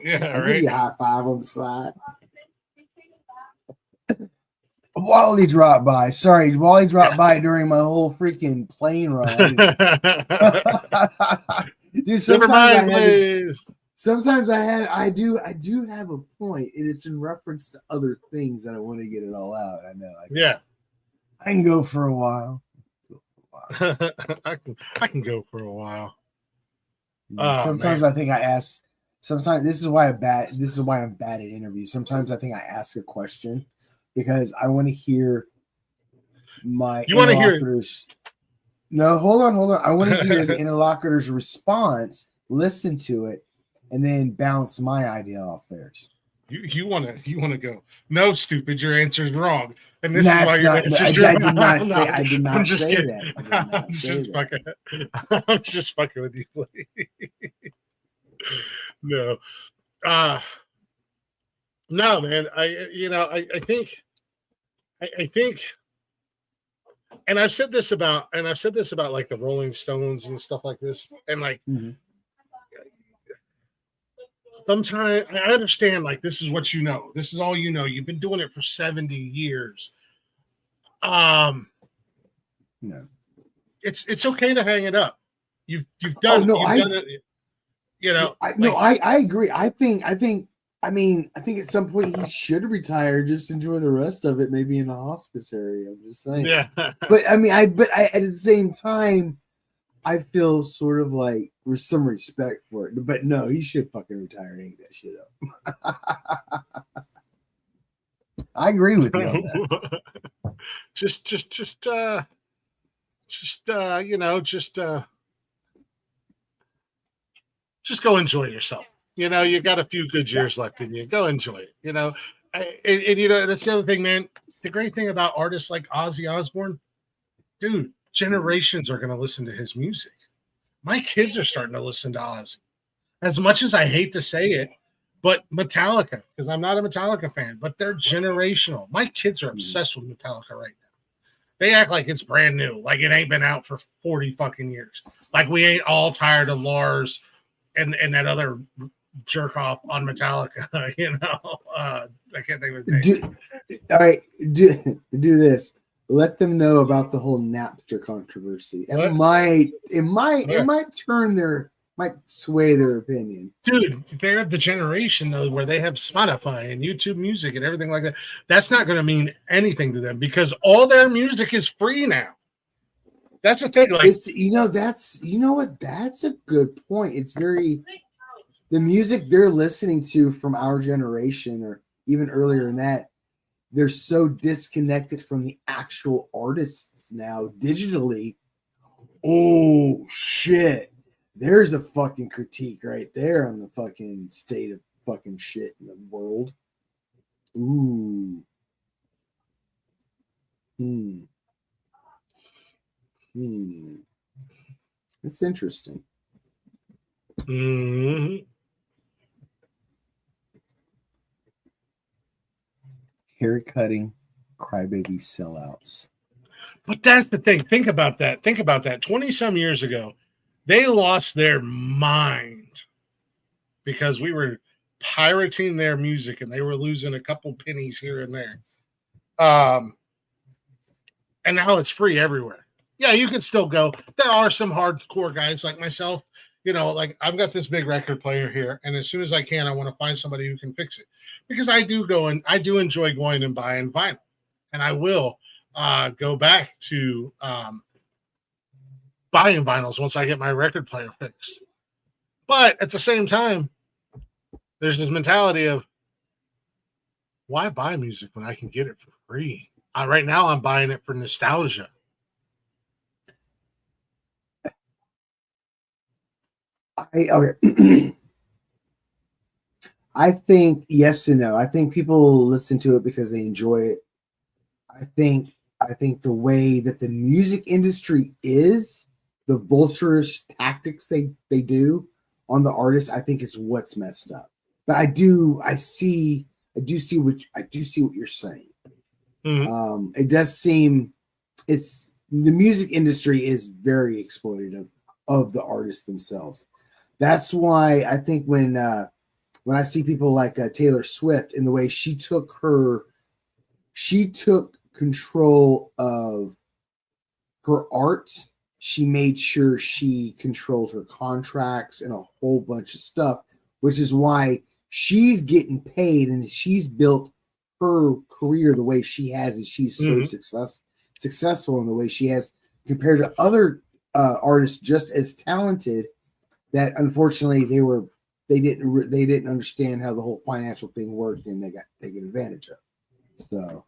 Yeah, I'll right. give you a high five on the slide. Wally dropped by. Sorry, Wally dropped by during my whole freaking plane ride. Dude, sometimes I do have a point, and it's in reference to other things that I want to get it all out. I know. I can go for a while. I can go for a while. Sometimes man. I think I ask. Sometimes this is why I'm bad at interviews. Sometimes I think I ask a question because I want to hear my interlocutors. No, hold on. I want to hear the interlocutor's response, listen to it, and then bounce my idea off theirs. You want to go? No, stupid. Your answer is wrong, and this That's is why your not. answer I, is wrong. I did not No, say. I did I'm not just say kidding. that. I did not say that. I'm just fucking with you. No, uh no, man. I think, I think, and I've said this about like the Rolling Stones and stuff like this, and like. Mm-hmm. Sometimes I understand, like, this is what you know. This is all you know. You've been doing it for 70 years. No, it's okay to hang it up. You've done done it. You know, I agree. I think at some point he should retire, just enjoy the rest of it, maybe in a hospice area. I'm just saying. Yeah. But I at the same time, I feel sort of like with some respect for it. But no, he should fucking retire and hang that shit up. I agree with you on that. just go enjoy yourself. You know, you got a few good years left in you. Go enjoy it. You know, and you know, that's the other thing, man. The great thing about artists like Ozzy Osbourne, dude, generations are going to listen to his music. My kids are starting to listen to Ozzy. As much as I hate to say it, but Metallica, because I'm not a Metallica fan, but they're generational. My kids are obsessed with Metallica right now. They act like it's brand new, like it ain't been out for 40 fucking years. Like we ain't all tired of Lars and that other jerk off on Metallica. You know, I can't think of his name. All right, do this. Let them know about the whole Napster controversy. It might sway their opinion. Dude, they're the generation though where they have Spotify and YouTube Music and everything like that. That's not going to mean anything to them because all their music is free now. That's the thing. Like, that's a good point. It's very the music they're listening to from our generation or even earlier than that. They're so disconnected from the actual artists now digitally. Oh shit. There's a fucking critique right there on the fucking state of fucking shit in the world. Ooh. It's interesting. Mm-hmm. Haircutting, crybaby sellouts. But that's the thing. Think about that. 20 some years ago, they lost their mind because we were pirating their music and they were losing a couple pennies here and there. And now it's free everywhere. Yeah, you can still go. There are some hardcore guys like myself. You know, like I've got this big record player here, and as soon as I can, I want to find somebody who can fix it because I do enjoy going and buying vinyl, and I will go back to buying vinyls once I get my record player fixed. But at the same time, there's this mentality of why buy music when I can get it for free? Right now, I'm buying it for nostalgia. I think yes and no. I think people listen to it because they enjoy it. I think the way that the music industry is, the vulturous tactics they do on the artist, I think is what's messed up. But I do see what you're saying. Mm-hmm. It does seem the music industry is very exploitative of the artists themselves. That's why I think when I see people like Taylor Swift and the way she took control of her art, she made sure she controlled her contracts and a whole bunch of stuff, which is why she's getting paid and she's built her career the way she has, and she's so successful in the way she has compared to other artists just as talented. That unfortunately they didn't understand how the whole financial thing worked, and they got taken advantage of. So,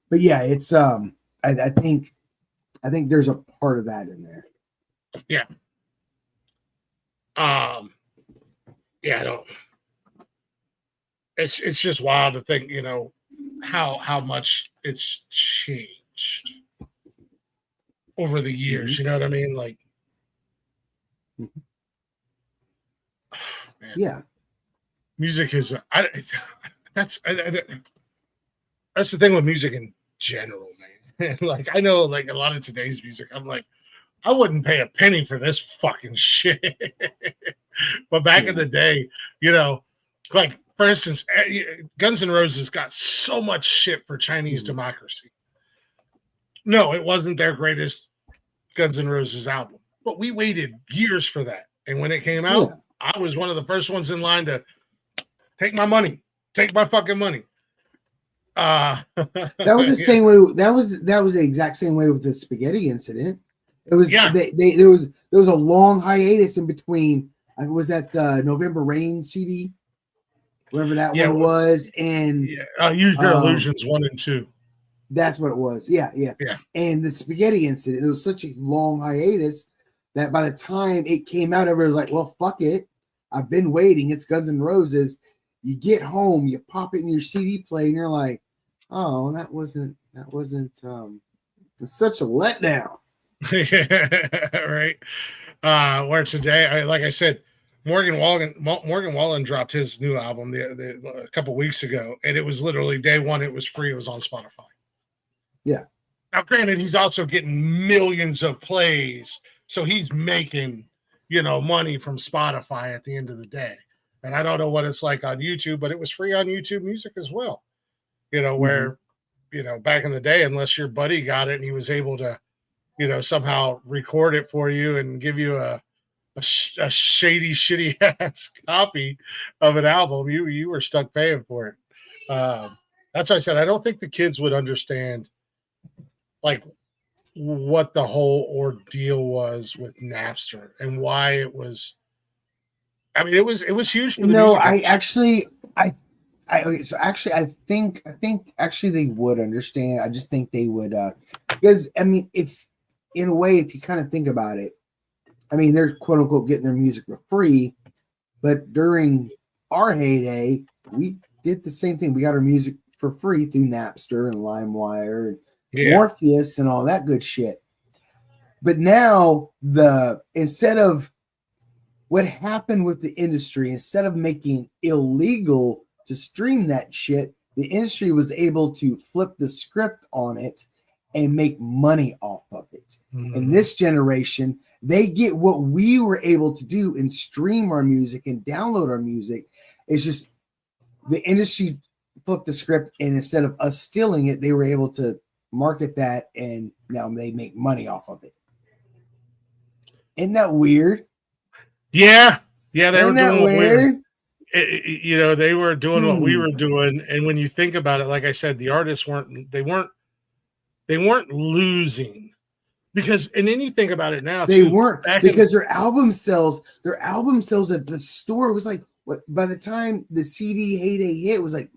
but yeah, it's I think there's a part of that in there. Yeah. yeah, I don't. It's just wild to think, how much it's changed over the years. You know what I mean? Like, man, Yeah. music is that's that's the thing with music in general, man. Like, I know, like, a lot of today's music, I'm like, I wouldn't pay a penny for this fucking shit. But back in the day, like, for instance, Guns N' Roses got so much shit for Chinese democracy. No, it wasn't their greatest Guns N' Roses album, but we waited years for that. And when it came out, I was one of the first ones in line to take my money, take my fucking money. That was the same way. That was the exact same way with the spaghetti incident. It was there was a long hiatus in between. Was that the November Rain CD, whatever that one was, and Use Your Illusions 1 and 2. That's what it was. Yeah. And the spaghetti incident, it was such a long hiatus that by the time it came out, everybody was like, "Well, fuck it, I've been waiting. It's Guns N' Roses." You get home, you pop it in your CD player, and you're like, "Oh, that wasn't it's such a letdown." Right. Where today, like I said, Morgan Wallen dropped his new album a couple weeks ago, and it was literally day one. It was free. It was on Spotify. Yeah. Now, granted, he's also getting millions of plays, so he's making, money from Spotify at the end of the day. And I don't know what it's like on YouTube, but it was free on YouTube Music as well. Where, back in the day, unless your buddy got it and he was able to, somehow record it for you and give you a shady, shitty ass copy of an album, you were stuck paying for it. That's why I said I don't think the kids would understand, like, what the whole ordeal was with Napster and why it was. I mean, it was huge for the music. I think actually they would understand. I just think they would, because I mean, if in a way, if you kind of think about it, I mean, they're quote unquote getting their music for free, but during our heyday, we did the same thing. We got our music for free through Napster and LimeWire and Morpheus and all that good shit. But now instead of what happened with the industry, instead of making illegal to stream that shit, the industry was able to flip the script on it and make money off of it. In this generation, they get what we were able to do and stream our music and download our music. It's just the industry flipped the script, and instead of us stealing it, they were able to market that, and now they make money off of it. Isn't that weird? Yeah, they Isn't were that doing weird? They were doing what we were doing, and when you think about it, like I said, the artists weren't losing, because, and then you think about it now, they weren't, because their album sales at the store was like, what, by the time the CD heyday hit, it was like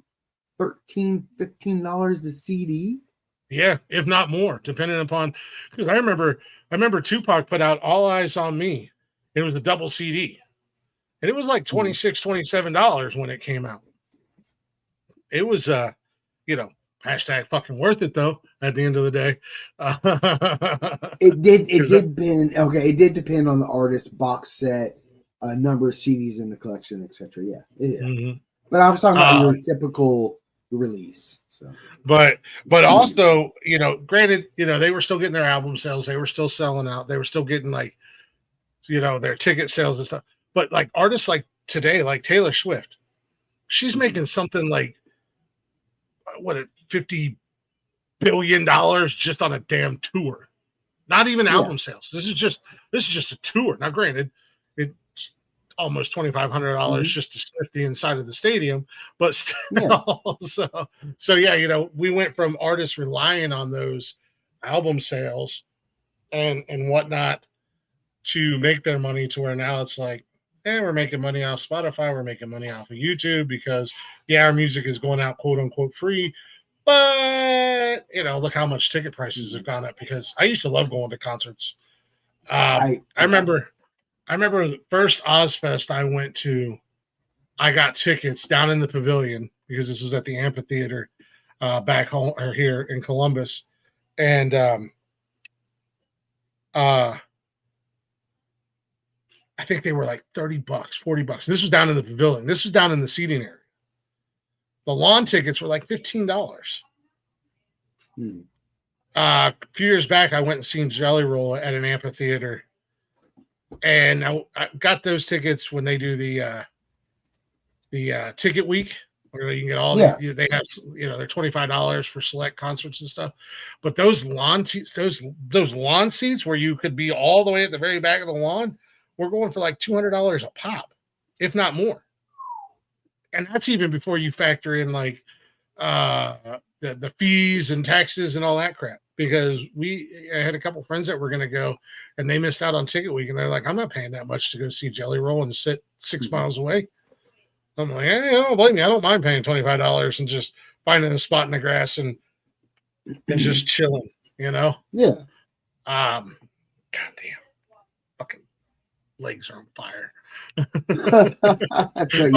$13-15 a CD. Yeah, if not more, depending upon, because I remember Tupac put out All Eyes on Me. It was a double CD, and it was like $26-27 when it came out. It was hashtag fucking worth it, though, at the end of the day. It did depend on the artist, box set, number of CDs in the collection, etc. Yeah. But I was talking about your typical release. So, but also, granted, they were still getting their album sales, they were still selling out, they were still getting, like, their ticket sales and stuff. But like artists like today, like Taylor Swift, she's making something like $50 billion just on a damn tour. Not even album sales. This is just a tour. Now, granted, it's almost $2,500 just to sniff the inside of the stadium, but still, so yeah, we went from artists relying on those album sales and whatnot to make their money to where now it's like, we're making money off Spotify, we're making money off of YouTube, because our music is going out quote unquote free. But look how much ticket prices have gone up, because I used to love going to concerts. I remember the first Ozfest I went to I got tickets down in the pavilion because this was at the amphitheater back home or here in Columbus. And I think they were like $30, $40. This was down in the pavilion. This was down in the seating area. The lawn tickets were like $15. A few years back, I went and seen Jelly Roll at an amphitheater, and I got those tickets when they do the ticket week, where you can get all they have, they're $25 for select concerts and stuff. But those lawn seats, those lawn seats where you could be all the way at the very back of the lawn, we're going for like $200 a pop, if not more. And that's even before you factor in like the fees and taxes and all that crap. Because I had a couple friends that were going to go, and they missed out on ticket week, and they're like, "I'm not paying that much to go see Jelly Roll and sit 6 miles away." I'm like, "I don't blame you. I don't mind paying $25 and just finding a spot in the grass and just chilling." Yeah. Goddamn, fucking legs are on fire. That's right.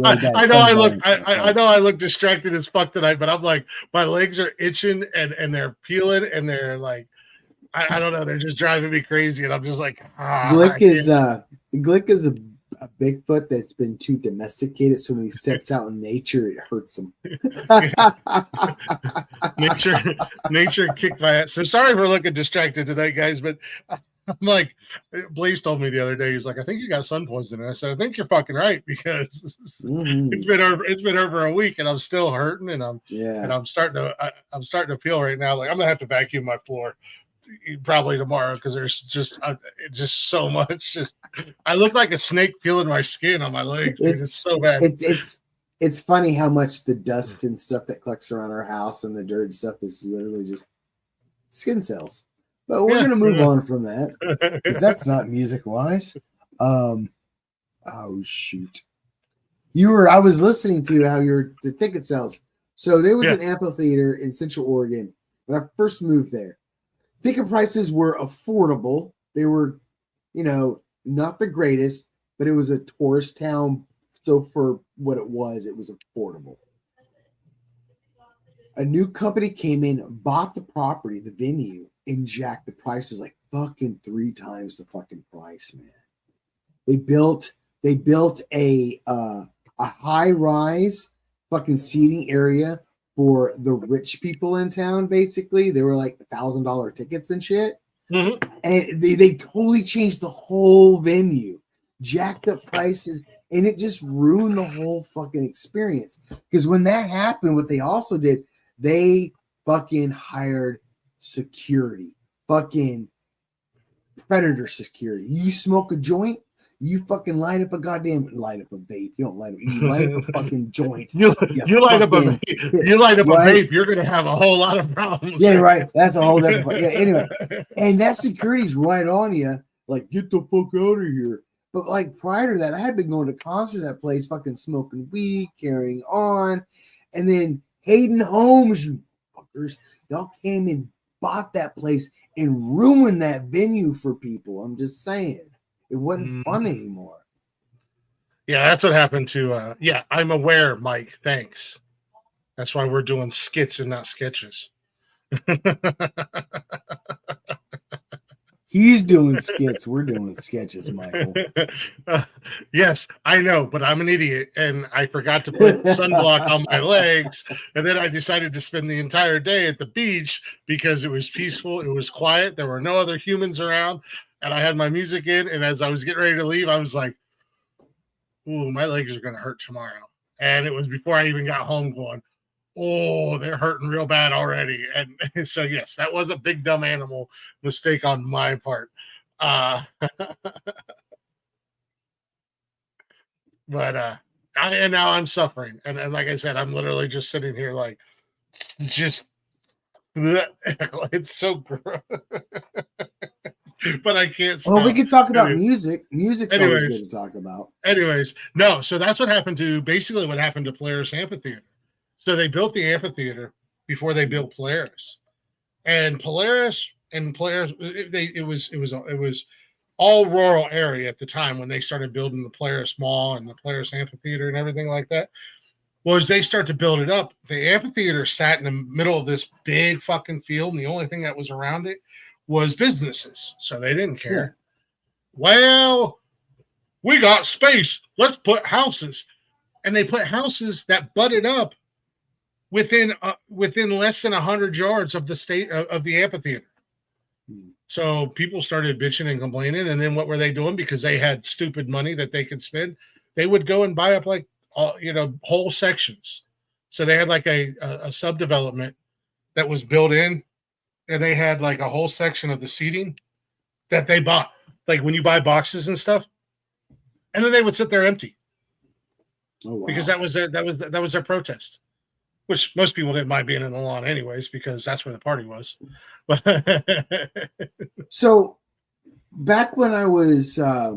I know I look distracted as fuck tonight, but I'm like, my legs are itching and they're peeling and they're like, I don't know, they're just driving me crazy, and I'm just like, Glick is a Bigfoot that's been too domesticated, so when he steps out in nature, it hurts him. nature kicked my ass. So sorry for looking distracted tonight, guys, but I'm like, Blaze told me the other day, he's like, "I think you got sun poisoning." I said, "I think you're fucking right, because it's been over a week and I'm still hurting, and I'm starting to feel right now like I'm gonna have to vacuum my floor probably tomorrow, because there's just so much. I look like a snake peeling my skin on my legs. It's so bad. It's funny how much the dust and stuff that collects around our house and the dirt and stuff is literally just skin cells. But we're gonna move on from that, because that's not music wise. Oh shoot! I was listening to how the ticket sales. So there was an amphitheater in Central Oregon when I first moved there. Ticket prices were affordable. They were, not the greatest, but it was a tourist town. So for what it was affordable. A new company came in, bought the property, the venue, and jacked the prices like fucking 3 times the fucking price, man. They built a high rise fucking seating area for the rich people in town. Basically, they were like $1,000 tickets and shit. And they totally changed the whole venue, jacked up prices, and it just ruined the whole fucking experience. Because when that happened, what they also did, they fucking hired security, fucking predator security. You smoke a joint, you fucking light up a vape. You don't light up. You light up a fucking joint. You light up a vape. You're gonna have a whole lot of problems. Yeah, right. That's a whole different. Yeah. Anyway, and that security's right on you. Like, get the fuck out of here. But like prior to that, I had been going to concerts at that place, fucking smoking weed, carrying on, and then Hayden Holmes, you fuckers, y'all came and bought that place and ruined that venue for people. I'm just saying, it wasn't fun anymore. Yeah, that's what happened to. I'm aware, Mike. Thanks. That's why we're doing skits and not sketches. He's doing skits. We're doing sketches, Michael. Yes, I know, but I'm an idiot, and I forgot to put sunblock on my legs, and then I decided to spend the entire day at the beach because it was peaceful, it was quiet, there were no other humans around, and I had my music in, and as I was getting ready to leave, I was like, ooh, my legs are going to hurt tomorrow. And it was before I even got home going, oh, they're hurting real bad already. And so, yes, that was a big dumb animal mistake on my part. But and now I'm suffering. And like I said, I'm literally just sitting here like, it's so gross. But I can't stop. Well, we could talk about music. Music's always good to talk about. Anyways, no, so that's what happened to Polaris Amphitheater. So they built the amphitheater before they built Polaris. And Polaris, it was all rural area at the time when they started building the Polaris Mall and the Polaris Amphitheater and everything like that. Well, as they start to build it up, the amphitheater sat in the middle of this big fucking field, and the only thing that was around it was businesses. So they didn't care. Yeah. Well, we got space. Let's put houses. And they put houses that butted up within less than 100 yards of the state of the amphitheater. So people started bitching and complaining. And then what were they doing? Because they had stupid money that they could spend. They would go and buy up like, whole sections. So they had like a subdevelopment that was built in, and they had like a whole section of the seating that they bought, like when you buy boxes and stuff, and then they would sit there empty. Oh, wow. Because that was their protest, which most people didn't mind being in the lawn anyways, because that's where the party was. So back when I was, I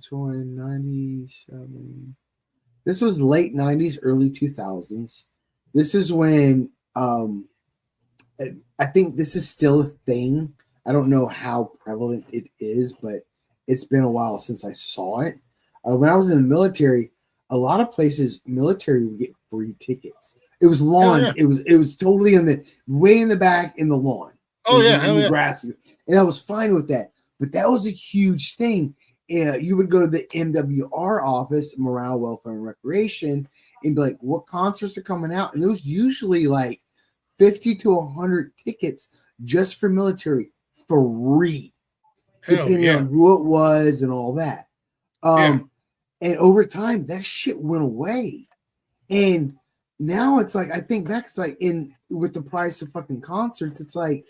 joined 97. This was late 90s, early 2000s. This is when, I think this is still a thing. I don't know how prevalent it is, but it's been a while since I saw it. When I was in the military, a lot of places, military would get free tickets. It was lawn. Oh, yeah. It was totally way in the back in the lawn. In the grass, and I was fine with that. But that was a huge thing. You would go to the MWR office, Morale, Welfare, and Recreation, and be like, "What concerts are coming out?" And there was usually like 50 to 100 tickets just for military, free, depending on who it was and all that. And over time, that shit went away. And now it's like, I think back, it's like with the price of fucking concerts, it's like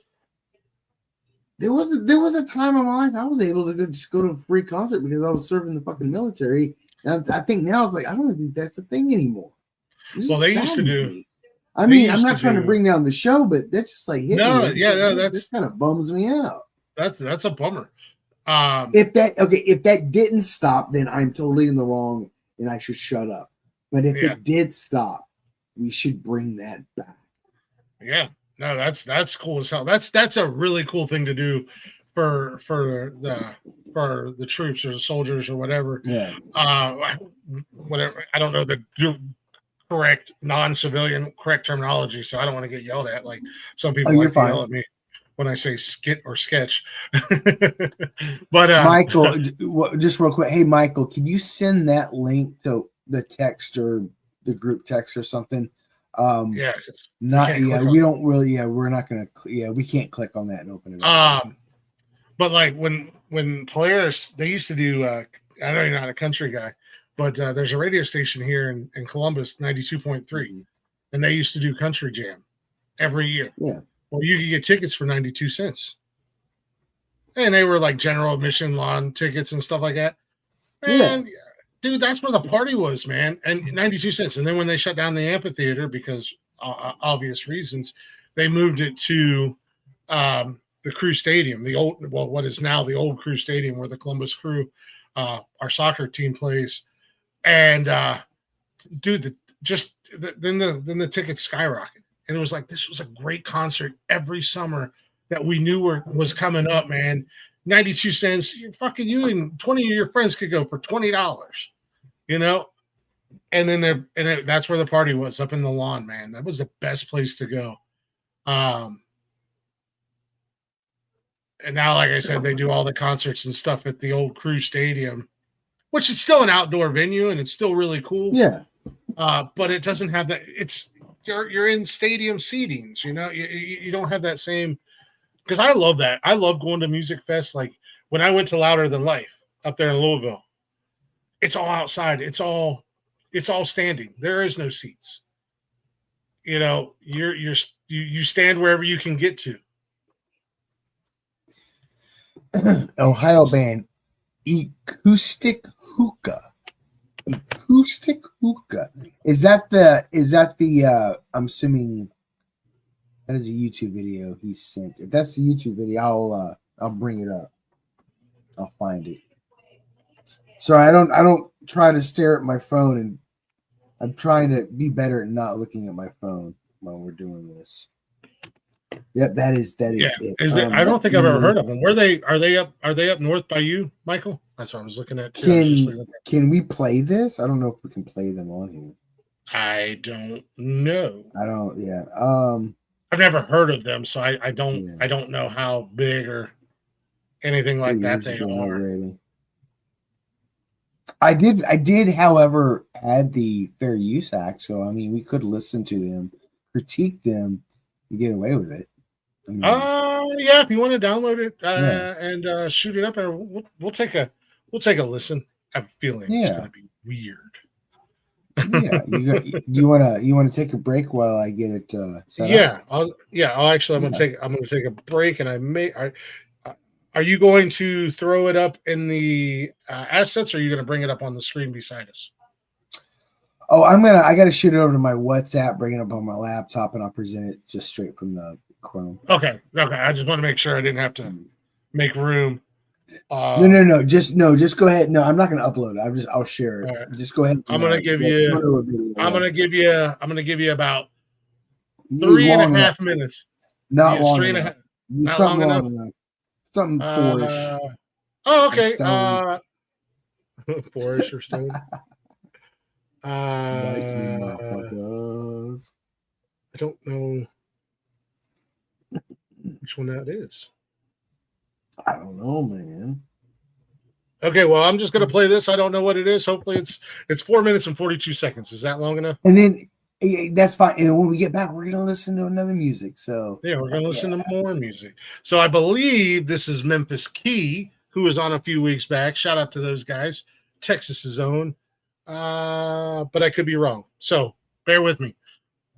there was a time in my life I was able to just go to a free concert because I was serving the fucking military. And I think now it's like, I don't think that's a thing anymore. Well, they used to do. Me. I mean, I'm not trying to bring down the show, but that's just like that kind of bums me out. That's a bummer. If that didn't stop, then I'm totally in the wrong and I should shut up. But if it did stop, we should bring that back. Yeah, no, that's cool as hell. That's a really cool thing to do for the troops or the soldiers or whatever. Yeah. Whatever. I don't know the correct non-civilian correct terminology, so I don't want to get yelled at. Like some people like to yell at me when I say skit or sketch. But Michael, just real quick. Hey, Michael, can you send that link to the text or the group text or something? We don't really. Yeah, we're not gonna. Yeah, we can't click on that and open it. But like when Polaris, they used to do. I know you're not a country guy, but there's a radio station here in Columbus, 92.3, and they used to do Country Jam every year. Yeah. Well, you could get tickets for 92 cents. And they were like general admission lawn tickets and stuff like that. And dude, that's where the party was, man. And 92 cents. And then when they shut down the amphitheater, because obvious reasons, they moved it to the Crew Stadium, what is now the old Crew Stadium where the Columbus Crew, our soccer team plays. And dude, then the tickets skyrocketed. And it was like, this was a great concert every summer that we knew was coming up, man. 92 cents. You and 20 of your friends could go for $20, you know? And then that's where the party was, up in the lawn, man. That was the best place to go. And now, like I said, they do all the concerts and stuff at the old Crew Stadium, which is still an outdoor venue and it's still really cool. Yeah. But it doesn't have that. You're in stadium seatings, you know. You don't have that same, because I love that. I love going to music fest. Like when I went to Louder Than Life up there in Louisville, it's all outside. It's all standing. There is no seats. You know, you stand wherever you can get to. Ohio band Acoustic Hookah. Acoustic Hookah. Is that the I'm assuming that is a YouTube video he sent. If that's a YouTube video, I'll bring it up. I'll find it. Sorry, I don't try to stare at my phone, and I'm trying to be better at not looking at my phone while we're doing this. Yep, that is Yeah, it. is it? I don't think I've ever heard of them. Where are they up? Are they up north by you, Michael? That's what I was looking at too. Can we play this? I don't know if we can play them on here. I don't know. I don't. Yeah. I've never heard of them, so I don't know how big or anything like that they are. I did, however, add the Fair Use Act, so I mean, we could listen to them, critique them, and get away with it. I mean, yeah, if you want to download it and shoot it up, and we'll take a listen. I have a feeling it's going to be weird. Yeah, you want to take a break while I get it set up? I'm going to take a break, and are you going to throw it up in the assets, or are you going to bring it up on the screen beside us? Oh, I got to shoot it over to my WhatsApp, bring it up on my laptop, and I'll present it just straight from the Chrome. Okay. I just want to make sure I didn't have to make room. No. Just go ahead. No, I'm not going to upload it. I'll share it. Right. Just go ahead. I'm going to give you about 3.5 minutes. Not long enough. Not long enough. Something four-ish. Okay. 4-ish or stone. I don't know which one that is. I don't know, man. Okay, well, I'm just going to play this. I don't know what it is. Hopefully, it's 4 minutes and 42 seconds. Is that long enough? And then that's fine. And when we get back, we're going to listen to another music. So yeah, we're going to listen to more music. So I believe this is Memphis Key, who was on a few weeks back. Shout out to those guys. Texas's own. But I could be wrong. So bear with me.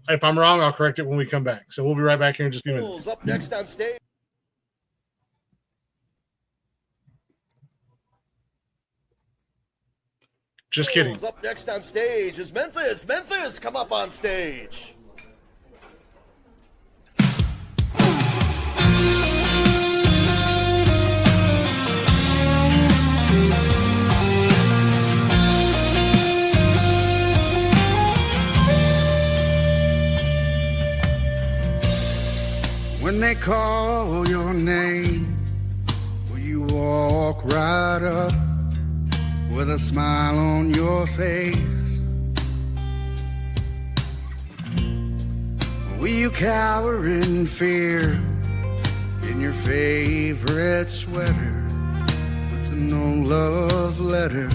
If I'm wrong, I'll correct it when we come back. So we'll be right back here in just a few minutes. Up next on stage. Just kidding. Up next on stage is Memphis. Memphis, come up on stage. When they call your name, will you walk right up with a smile on your face? Will you cower in fear in your favorite sweater with a no love letter?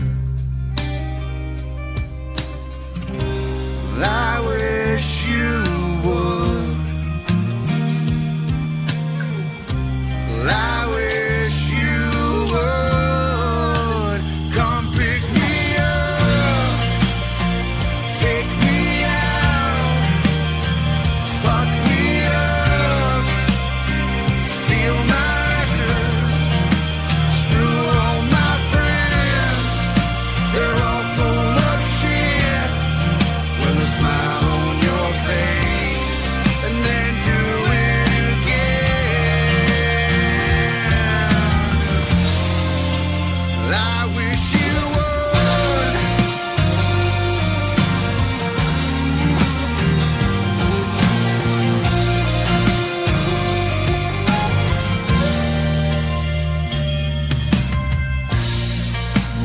Well, I wish you would. Well, I wish you would come pick me up, take me out, fuck me up, steal my records, screw all my friends. They're all full of shit with a smile on your face, and then do it again. I wish you would.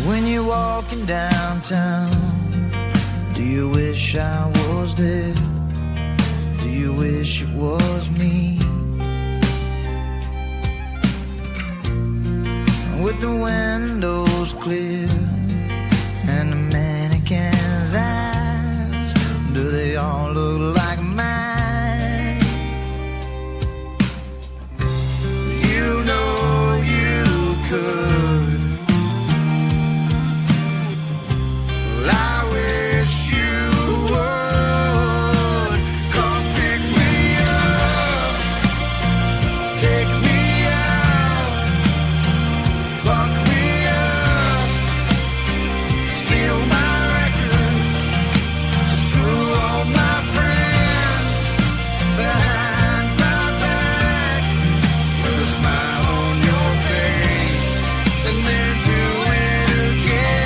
When you're walking downtown, do you wish I was there? Do you wish it was me? With the windows clear and the mannequin's eyes, do they all look like mine? You know you could. Well, I wish you would come pick me up, take me out, fuck me up, steal my records, screw all my friends behind my back with a smile on your face, and then do it again.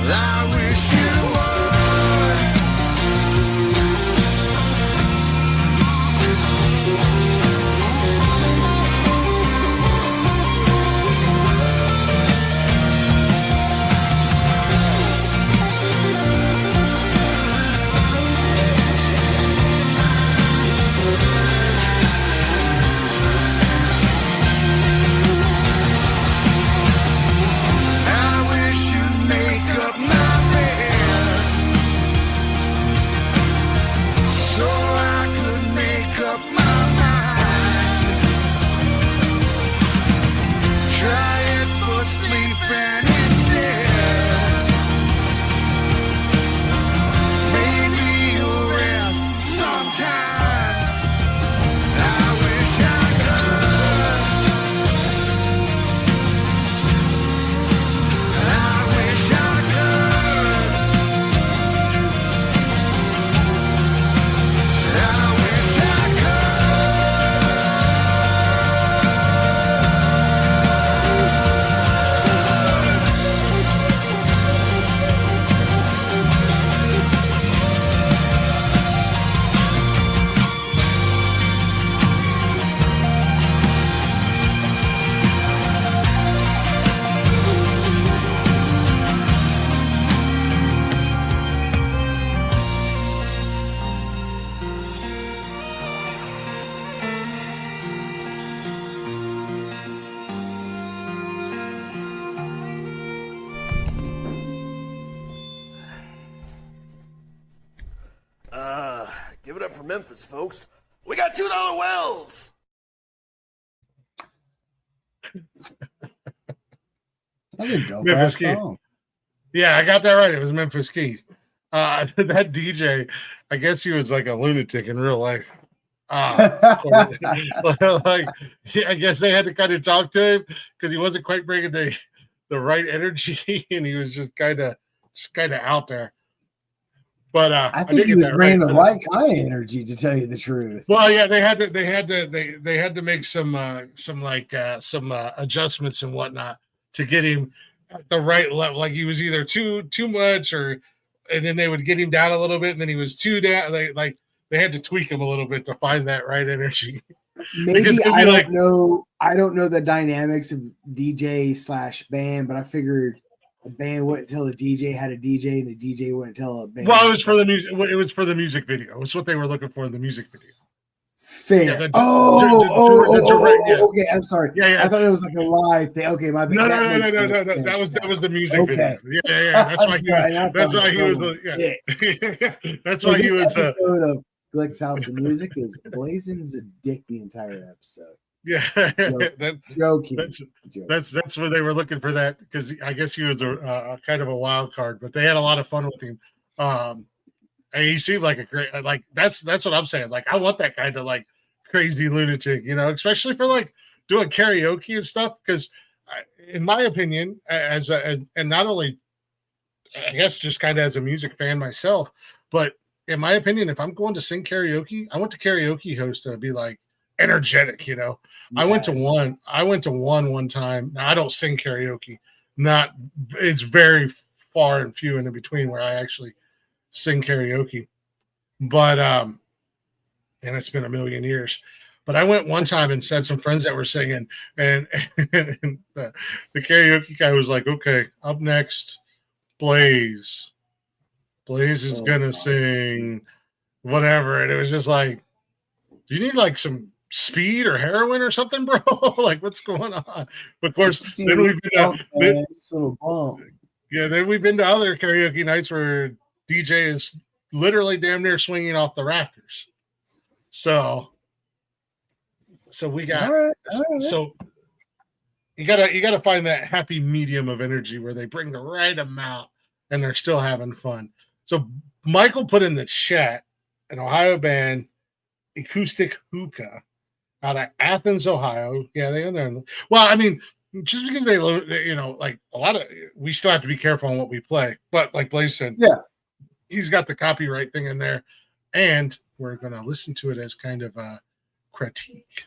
I wish you would. Give it up for Memphis, folks. We got $2 wells. That's a dope Memphis ass Key. song. Yeah, I got that right. It was Memphis Key. That DJ, I guess he was like a lunatic in real life. Like, yeah, I guess they had to kind of talk to him because he wasn't quite bringing the right energy, and he was just kind of out there. But I think he was bringing the right kind of energy, to tell you the truth. Well, yeah, they had to make some adjustments and whatnot to get him at the right level. Like he was either too much, and then they would get him down a little bit, and then he was too down. They had to tweak him a little bit to find that right energy. Maybe I don't know. I don't know the dynamics of DJ/band, but I figured a band wouldn't tell a DJ how to DJ, and the DJ wouldn't tell a band. Well, it was for the music. It was for the music video. It's what they were looking for in the music video. Fair. Yeah, okay. I'm sorry. Yeah. I thought it was like a live thing. Okay, my bad. No. That was the music video. Yeah. That's why he was. That's why he was. Episode of Glick's House of Music is Blazin's a dick the entire episode. Yeah, joking. That's where they were looking for that, because I guess he was a kind of a wild card, but they had a lot of fun with him. And he seemed like a great, that's what I'm saying. Like, I want that kind of like crazy lunatic, especially for like doing karaoke and stuff. Because in my opinion, and not only, I guess, just kind of as a music fan myself, but in my opinion, if I'm going to sing karaoke, I want the karaoke host to be like energetic. Yes. I went to one time. Now, I don't sing karaoke. It's very far and few in between where I actually sing karaoke, but and it's been a million years. But I went one time and had some friends that were singing, and the karaoke guy was like, "Okay, up next, Blaze. Blaze is gonna sing whatever," and it was just like, "Do you need like some speed or heroin or something, bro? Like, what's going on?" But of course, then we've been then we've been to other karaoke nights where DJ is literally damn near swinging off the rafters. So we got all right. So you gotta find that happy medium of energy where they bring the right amount and they're still having fun. So Michael put in the chat an Ohio band, Acoustic Hookah, out of Athens, Ohio. Yeah, they own there. Well, I mean, just because they like a lot of, we still have to be careful on what we play. But like Blaze said, yeah, he's got the copyright thing in there, and we're going to listen to it as kind of a critique.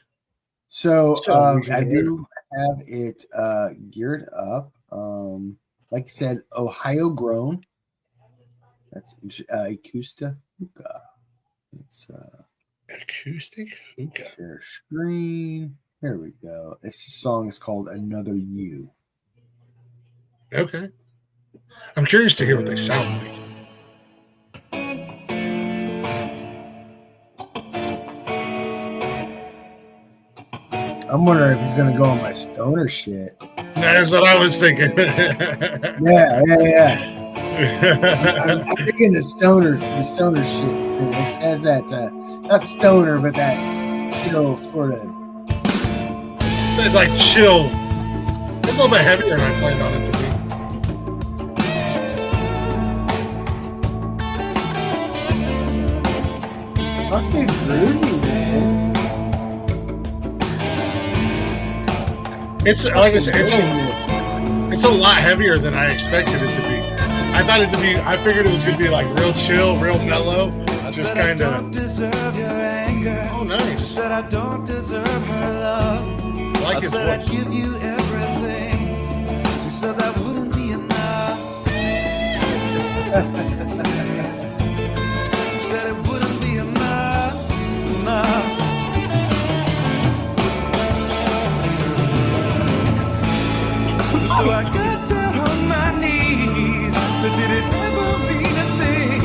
So I do have it geared up. Like I said, Ohio grown. That's Acoustic Hookah. It's Acoustic Hookah. Share screen. There we go. This song is called Another You. Okay. I'm curious to hear what they sound like. I'm wondering if he's gonna go on my stoner shit. That's what I was thinking. Yeah. I'm thinking the stoner shit. It says that not stoner, but that chill sort of. It's like chill. It's a little bit heavier than I planned on it to be. Fucking groovy, man. It's like it's a lot heavier than I expected it to be. I figured it was gonna be like real chill, real mellow, just kind of. Oh, nice. I said I don't deserve her love. I said I'd give you everything. She said that wouldn't be enough. She said it wouldn't be enough. So I got down on my knees. So did it ever mean a thing?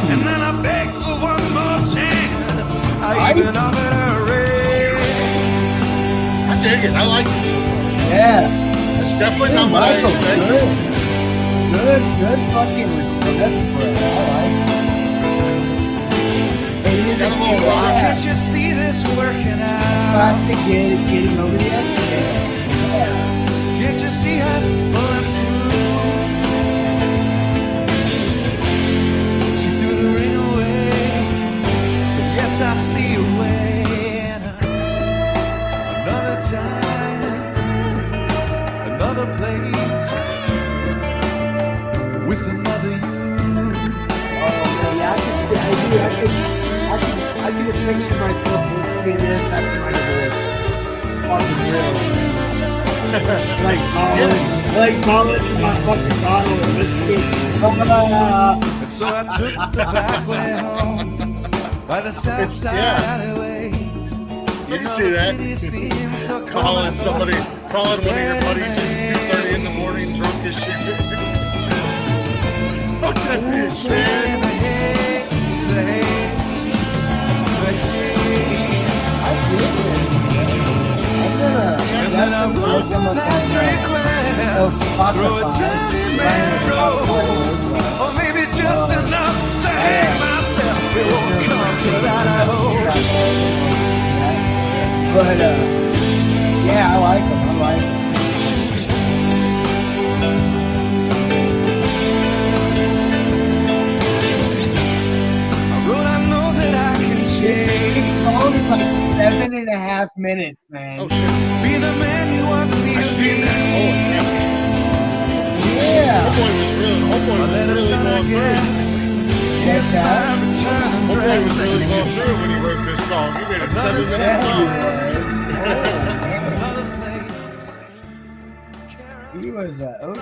And then I begged for one more chance. I even offered her a ring. I dig it. I like it. Yeah. It's definitely not what I expected. Good fucking request, bro. I like it. is a Got a little rock. So can't you see this working out? classic getting over the edge. Yeah. Can't you see us pulling through? She threw the ring away. So yes, I see a way. Another time, another place, with another you. Oh man, yeah, I can see. I can picture myself listening to this after my divorce. Fucking real. like calling in my fucking bottle of whiskey. And so I took the back way home by the south side alleyways. You can see that. Calling one of your buddies at 2:30 in the morning, drunk as shit. Fuck that bitch, man. I did this, man. And then I wrote one last request. Throw it down in man's road. Or maybe just enough to hang myself. It won't come to that, I hope. But yeah, I like them. I wrote, I know that I can This change. song is like 7.5 minutes, man. Oh shit. Be the man you want me I to seen be. that. Oh, Yeah. Homeboy was really Let us going start, I through. guess. It's Check out. time to turn and Homeboy dress was really into going through when he wrote this song. He made a Another 7-minute Yeah, song. another place. he was. That was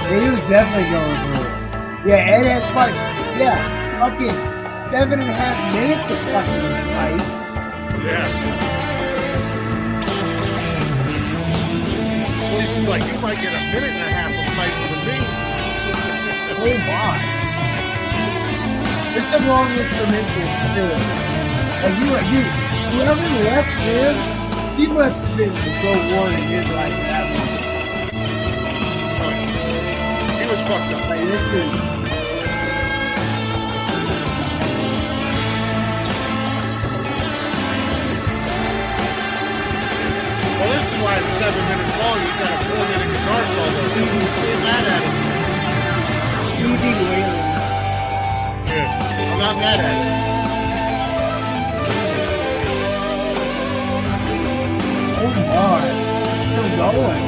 yeah, he was definitely going for it. Yeah, Ed has fight. Yeah, fucking 7.5 minutes of fucking fight. Yeah. Well, he's like, you might get a minute and a half of fighting with me. Oh my! There's some long instrumentals too. Like whoever left him, he must have been the go warning his life at that moment. He was fucked up. Like this is. Well, this is why it's 7 minutes long. You've got a 4-minute guitar solo. You're mad at him. Stevie Whalen. Yeah. I'm not mad at it. Oh my! Still going.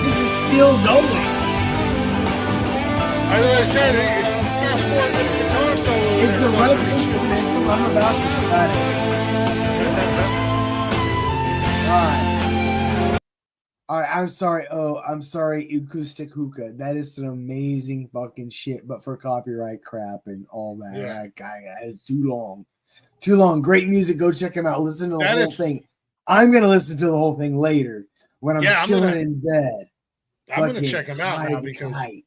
This is still going. As I said, it's got a 4-minute guitar solo. Is there, the so- rest instrumental? I'm about to start it. All right, I'm sorry. Oh, I'm sorry, Acoustic Hookah. That is some amazing fucking shit, but for copyright crap and all that. Yeah. That guy is too long. Too long. Great music. Go check him out. Listen to the That whole is- thing. I'm going to listen to the whole thing later when I'm Yeah, I'm chilling gonna- in bed. I'm going to Fucking check him out now eyes because tight.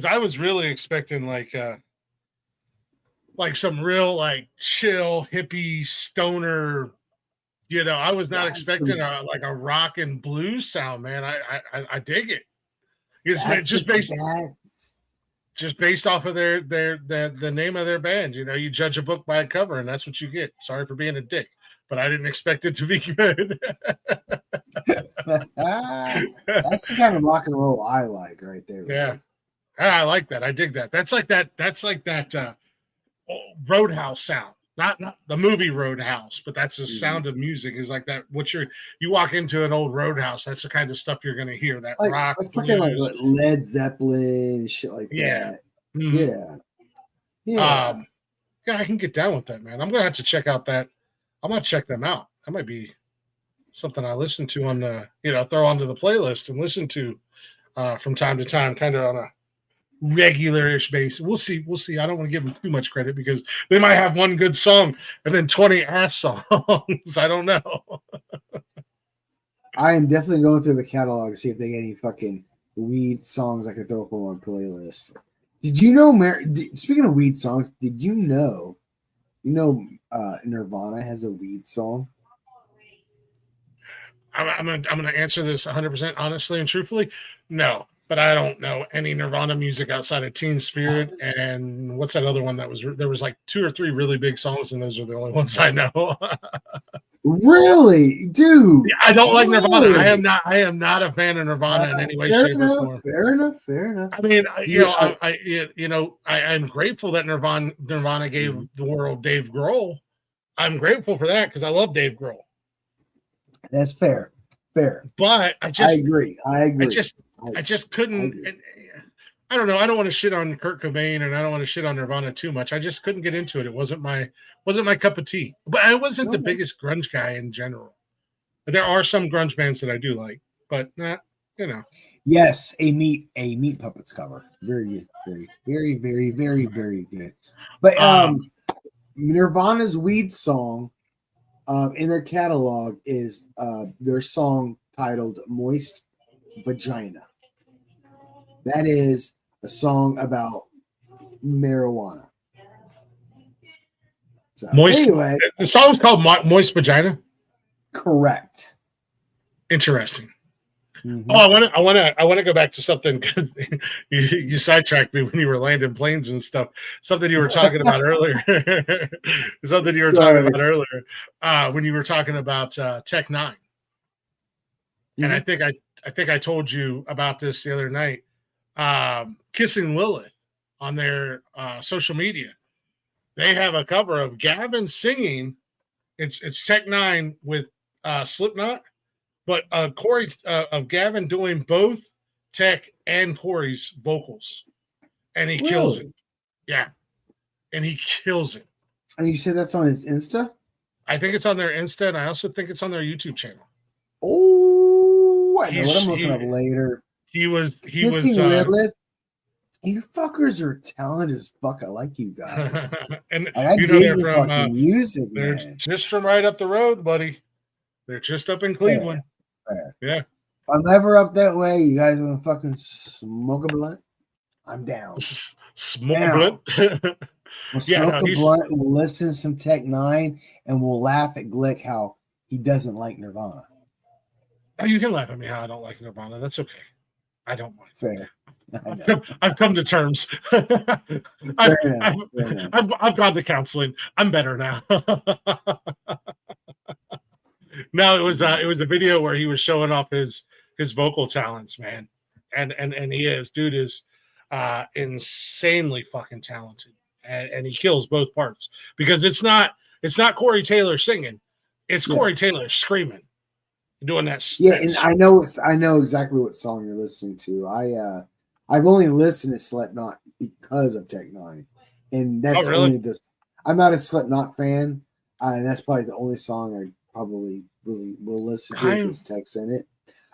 I was really expecting like some real like chill hippie stoner. You know, I was not That's expecting a rock and blues sound, man. I dig it. It's That's just the- based that's- just based off of the name of their band. You know, you judge a book by a cover, and that's what you get. Sorry for being a dick, but I didn't expect it to be good. That's the kind of rock and roll I like right there. Yeah. I like that. I dig that. That's like that Roadhouse sound. Not the movie Roadhouse, but that's the sound of music is like that. You walk into an old Roadhouse, that's the kind of stuff you're gonna hear. That rock, like fucking like blues. what, Led Zeppelin and shit like Yeah. that. Mhm. Yeah. Yeah, I can get down with that, man. I'm gonna have to check out that. I'm gonna check them out. That might be something I listen to on the, throw onto the playlist and listen to from time to time, kind of on a regular-ish basis. We'll see. I don't want to give them too much credit because they might have one good song and then 20 ass songs. I don't know. I am definitely going through the catalog to see if they get any fucking weed songs I can throw up on my playlist. Did you know, speaking of weed songs, did you know Nirvana has a weed song? I'm gonna answer this 100% honestly and truthfully. No, but I don't know any Nirvana music outside of Teen Spirit and what's that other one that was there was like 2 or 3 really big songs, and those are the only ones I know. Really, dude? I don't like Nirvana. Really? I am not a fan of Nirvana in any way, Fair shape, or enough. form. Fair enough. Fair enough. I mean, You- I'm grateful that Nirvana gave the world Dave Grohl. I'm grateful for that because I love Dave Grohl. That's fair. Fair. But I agree. I just couldn't. I don't know. I don't want to shit on Kurt Cobain, and I don't want to shit on Nirvana too much. I just couldn't get into it. It wasn't my cup of tea. But I wasn't the biggest grunge guy in general. But there are some grunge bands that I do like, but not, Yes, a meat puppets cover. Very good. Very good. But Nirvana's Weed song in their catalog is their song titled Moist Vagina. That is a song about marijuana. So, Moist. Anyway, The song's called Moist Vagina. correct. Interesting. Mhm. Oh, I want to go back to something. You sidetracked me when you were landing planes and stuff. Something you were talking about earlier. Something you were talking about earlier when you were talking about Tech Nine. And I think I told you about this the other night. Kissing Lilith on their social media. They have a cover of Gavin singing. It's Tech Nine with Slipknot. But Corey of Gavin doing both Tech and Corey's vocals, and he kills it. Yeah, and he kills it. And you said that's on his Insta? I think it's on their Insta, and I also think it's on their YouTube channel. Oh, I know what I'm looking up later. He was. Lilith. You fuckers are talented as fuck. I like you guys. And I dig your fucking music, they're man. just from right up the road, buddy. They're just up in Cleveland. Yeah. If I'm ever up that way, you guys want to fucking smoke a blunt? I'm down. Smoke a blunt. We'll smoke a blunt, we'll listen to some Tech Nine, and we'll laugh at Glick how he doesn't like Nirvana. Oh, you can laugh at me how I don't like Nirvana. That's okay. I don't mind. Fair. I've come to terms. I've gone to counseling. I'm better now. No, it was a video where he was showing off his vocal talents, man, and dude is insanely fucking talented, and he kills both parts because it's not Corey Taylor singing, it's Corey Taylor screaming, doing that. And I know exactly what song you're listening to. I've only listened to Slipknot because of Tech Nine, and that's only this. I'm not a Slipknot fan, and that's probably the only song I probably really will listen to because Tech's in it.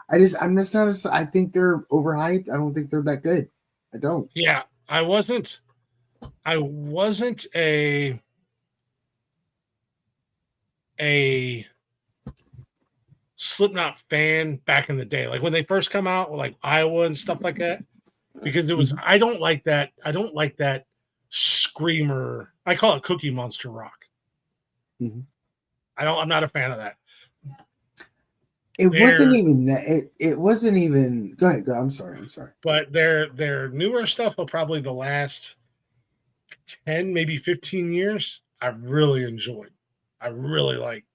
I'm just not. I think they're overhyped. I don't think they're that good. I don't. Yeah, I wasn't a Slipknot fan back in the day, like when they first come out, like Iowa and stuff like that, because it was. I don't like that screamer. I call it Cookie Monster rock. Mm-hmm. I'm not a fan of that. It wasn't even that. It wasn't even. Go ahead. I'm sorry. But their newer stuff of probably the last 10, maybe 15 years, I really enjoyed. I really like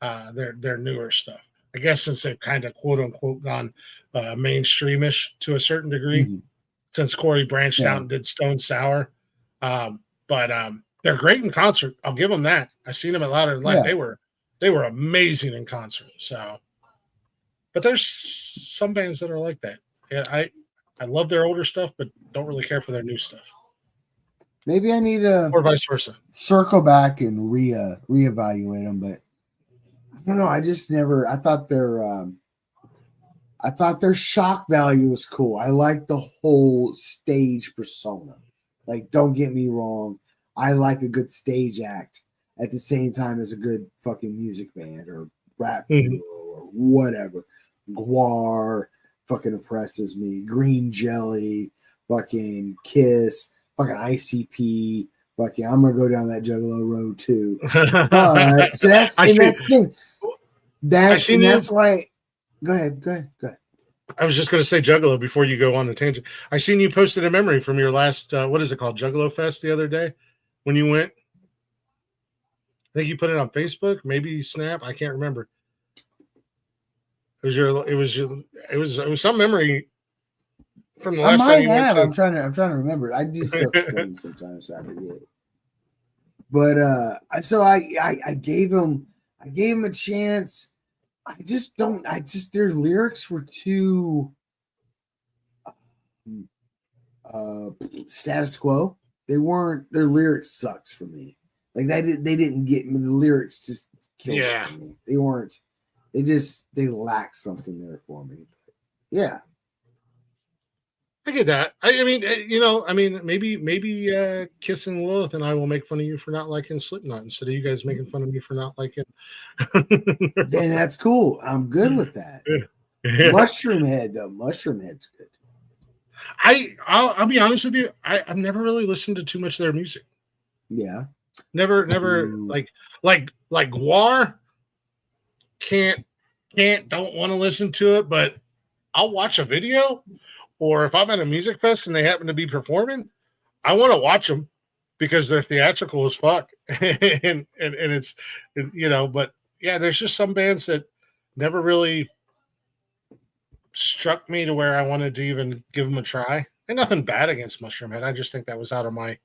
their newer stuff. I guess since they've kind of quote unquote gone mainstreamish to a certain degree, since Corey branched out and did Stone Sour. But they're great in concert. I'll give them that. I've seen them at Louder Than Life. They were amazing in concert. So. But there's some bands that are like that. Yeah, I love their older stuff, but don't really care for their new stuff. Maybe I need to, or vice versa, circle back and reevaluate them. But I don't know. I just never. I thought their shock value was cool. I like the whole stage persona. Like, don't get me wrong. I like a good stage act at the same time as a good fucking music band or rap duo or whatever. Guar fucking oppresses me. Green Jelly, fucking Kiss, fucking ICP, fucking I'm gonna go down that Juggalo road too. So that's the thing. That's why. Go ahead. I was just going to say Juggalo before you go on the tangent. I seen you posted a memory from your last, what is it called, Juggalo Fest the other day when you went. I think you put it on Facebook, maybe Snap. I can't remember. It was some memory from the I last time might you have. went to. I'm trying to remember. I do stuff spin sometimes, so I forget. But I gave him a chance. Their lyrics were too status quo. They weren't. Their lyrics sucks for me. Like they didn't get me. The lyrics just killed it for me. They weren't. They lacked something there for me. But yeah. I get that. I mean, maybe Kissing Lilith and I will make fun of you for not liking Slipknot instead of you guys making fun of me for not liking. Then that's cool. I'm good with that. Yeah. Mushroom Head though. Mushroom Head's good. I'll be honest with you. I've never really listened to too much of their music. Yeah. Never like War. Don't want to listen to it, but I'll watch a video. Or if I'm at a music fest and they happen to be performing, I want to watch them because they're theatrical as fuck. and it's, but yeah, there's just some bands that never really struck me to where I wanted to even give them a try. And nothing bad against Mushroom Head. I just think that was out of my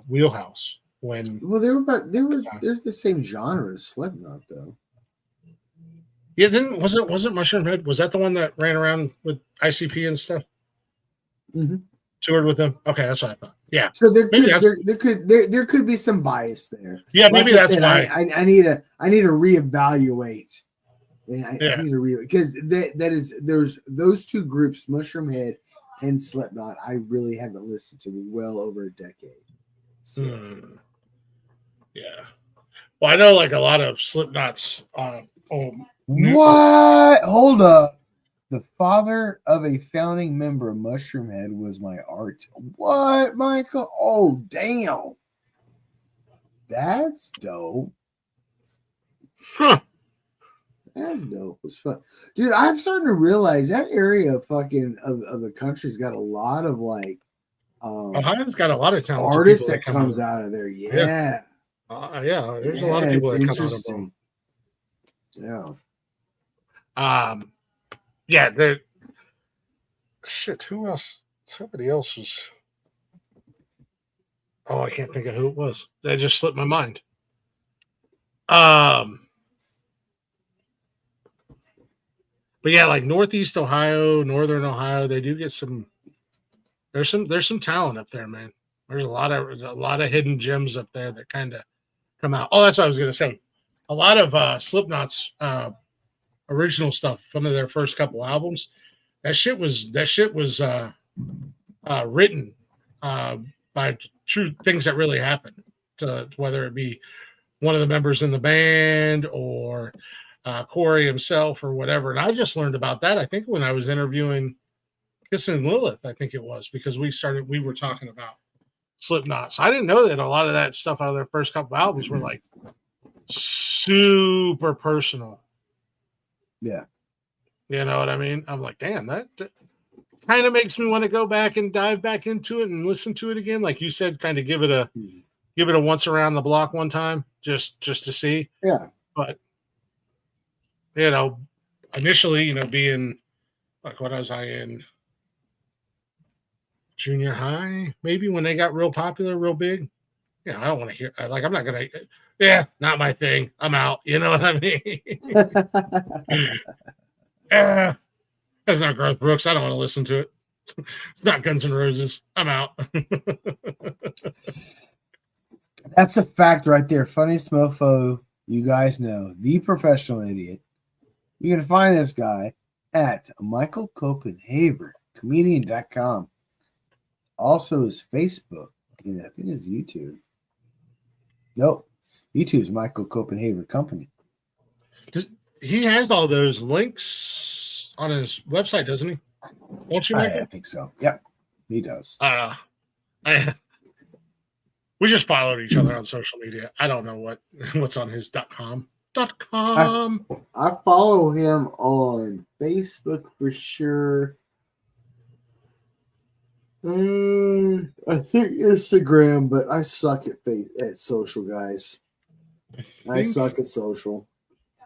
wheelhouse when. Well, there's the same genre as Slipknot though. Yeah, wasn't Mushroom Head? Was that the one that ran around with ICP and stuff? Mm-hmm. Toured with them. Okay, that's what I thought. Yeah. So there could be some bias there. Yeah, maybe that's why I need to reevaluate. I need to because there's those two groups, Mushroom Head and Slipknot. I really haven't listened to well over a decade. So. Yeah. Well, I know like a lot of Slipknot's. What? Hold up. The father of a founding member of Mushroom Head was my art. What, Michael? Oh, damn. That's dope. Huh. That's dope as fuck. Dude, I'm starting to realize that area of the country's got a lot of like Ohio's got a lot of talented artists that comes out of there. Yeah. Yeah. There's a lot of people that come out of them. Yeah. Yeah, there. Shit, who else? Somebody else was. Oh, I can't think of who it was. That just slipped my mind. But yeah, like Northeast Ohio, Northern Ohio, they do get some. There's some talent up there, man. There's a lot of hidden gems up there that kind of come out. Oh, that's what I was gonna say. A lot of Slipknot's original stuff, some of their first couple albums, that shit was written by true things that really happened, to whether it be one of the members in the band or Corey himself or whatever. And I just learned about that, I think, when I was interviewing Kissing Lilith, I think it was, because we were talking about Slipknot. So I didn't know that a lot of that stuff out of their first couple albums were like super personal. Yeah. You know what I mean? I'm like, damn, that kind of makes me want to go back and dive back into it and listen to it again. Like you said, kind of give it a once around the block one time, just to see. Yeah. But initially, being like, what was I in? Junior high, maybe, when they got real popular, real big. Yeah, I don't want to hear. Like, I'm not gonna. Yeah, not my thing. I'm out. You know what I mean? That's not Garth Brooks. I don't want to listen to it. It's not Guns N' Roses. I'm out. That's a fact right there. Funniest mofo you guys know. The Professional Idiot. You can find this guy at Michael Copenhaver, comedian.com. Also his Facebook, and I think his YouTube. Nope. YouTube's Michael Copenhaver Company. He has all those links on his website, doesn't he? Won't you, Michael? I think so. Yep, he does. We just followed each other on social media. I don't know what's on his .com. Facebook.com. I follow him on Facebook for sure. I think Instagram, but I suck at social, guys. I suck at social. I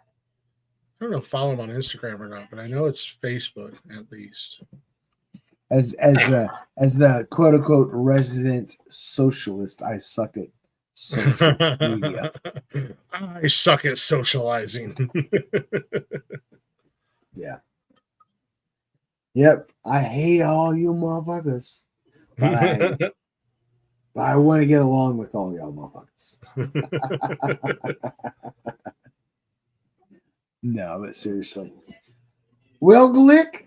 don't know if I follow him on Instagram or not, but I know it's Facebook at least. As the quote unquote resident socialist, I suck at social media. I suck at socializing. Yeah. Yep. I hate all you motherfuckers. But I want to get along with all y'all motherfuckers. No, but seriously. Well, Glick,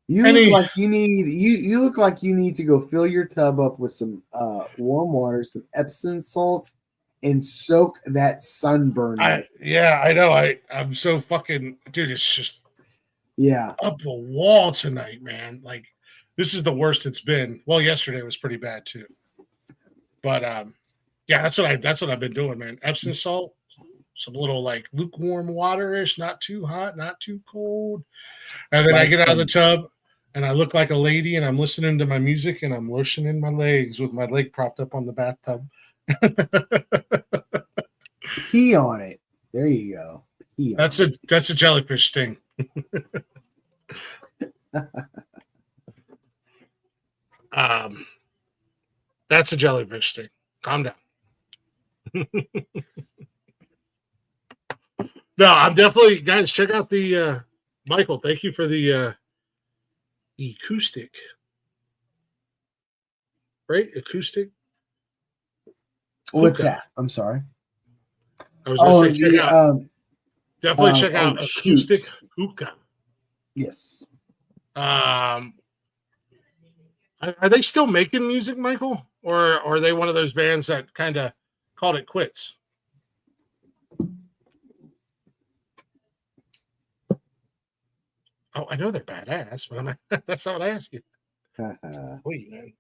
you look like you need to go fill your tub up with some warm water, some Epsom salt, and soak that sunburn. I know. I'm so fucking dude. It's just up a wall tonight, man. Like this is the worst it's been. Well, yesterday was pretty bad too. But that's what I've been doing, man. Epsom salt, some little like lukewarm water-ish, not too hot, not too cold. And then I get out of the tub and I look like a lady and I'm listening to my music and I'm lotioning my legs with my leg propped up on the bathtub. Pee on it. There you go. That's a jellyfish sting. That's a jellyfish sting. Calm down. No, I'm definitely, guys, check out the Michael. Thank you for the acoustic. Right? Acoustic. What's that? I'm sorry. I was going to say, check out. Definitely check out acoustic hookah. Yes. Are they still making music, Michael? Or are they one of those bands that kind of called it quits? Oh, I know they're badass, but that's not what I asked you. Wait, man.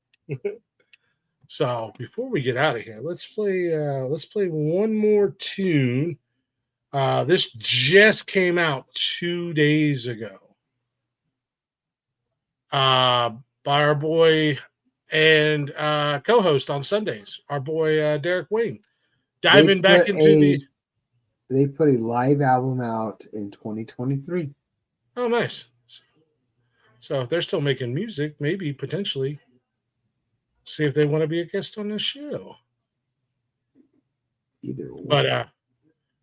So before we get out of here, let's play one more tune. This just came out 2 days ago. By our boy and co-host on Sundays, our boy Derek Wayne. Diving back into they put a live album out in 2023. Oh, nice. So if they're still making music, maybe potentially see if they want to be a guest on the show. Either way. But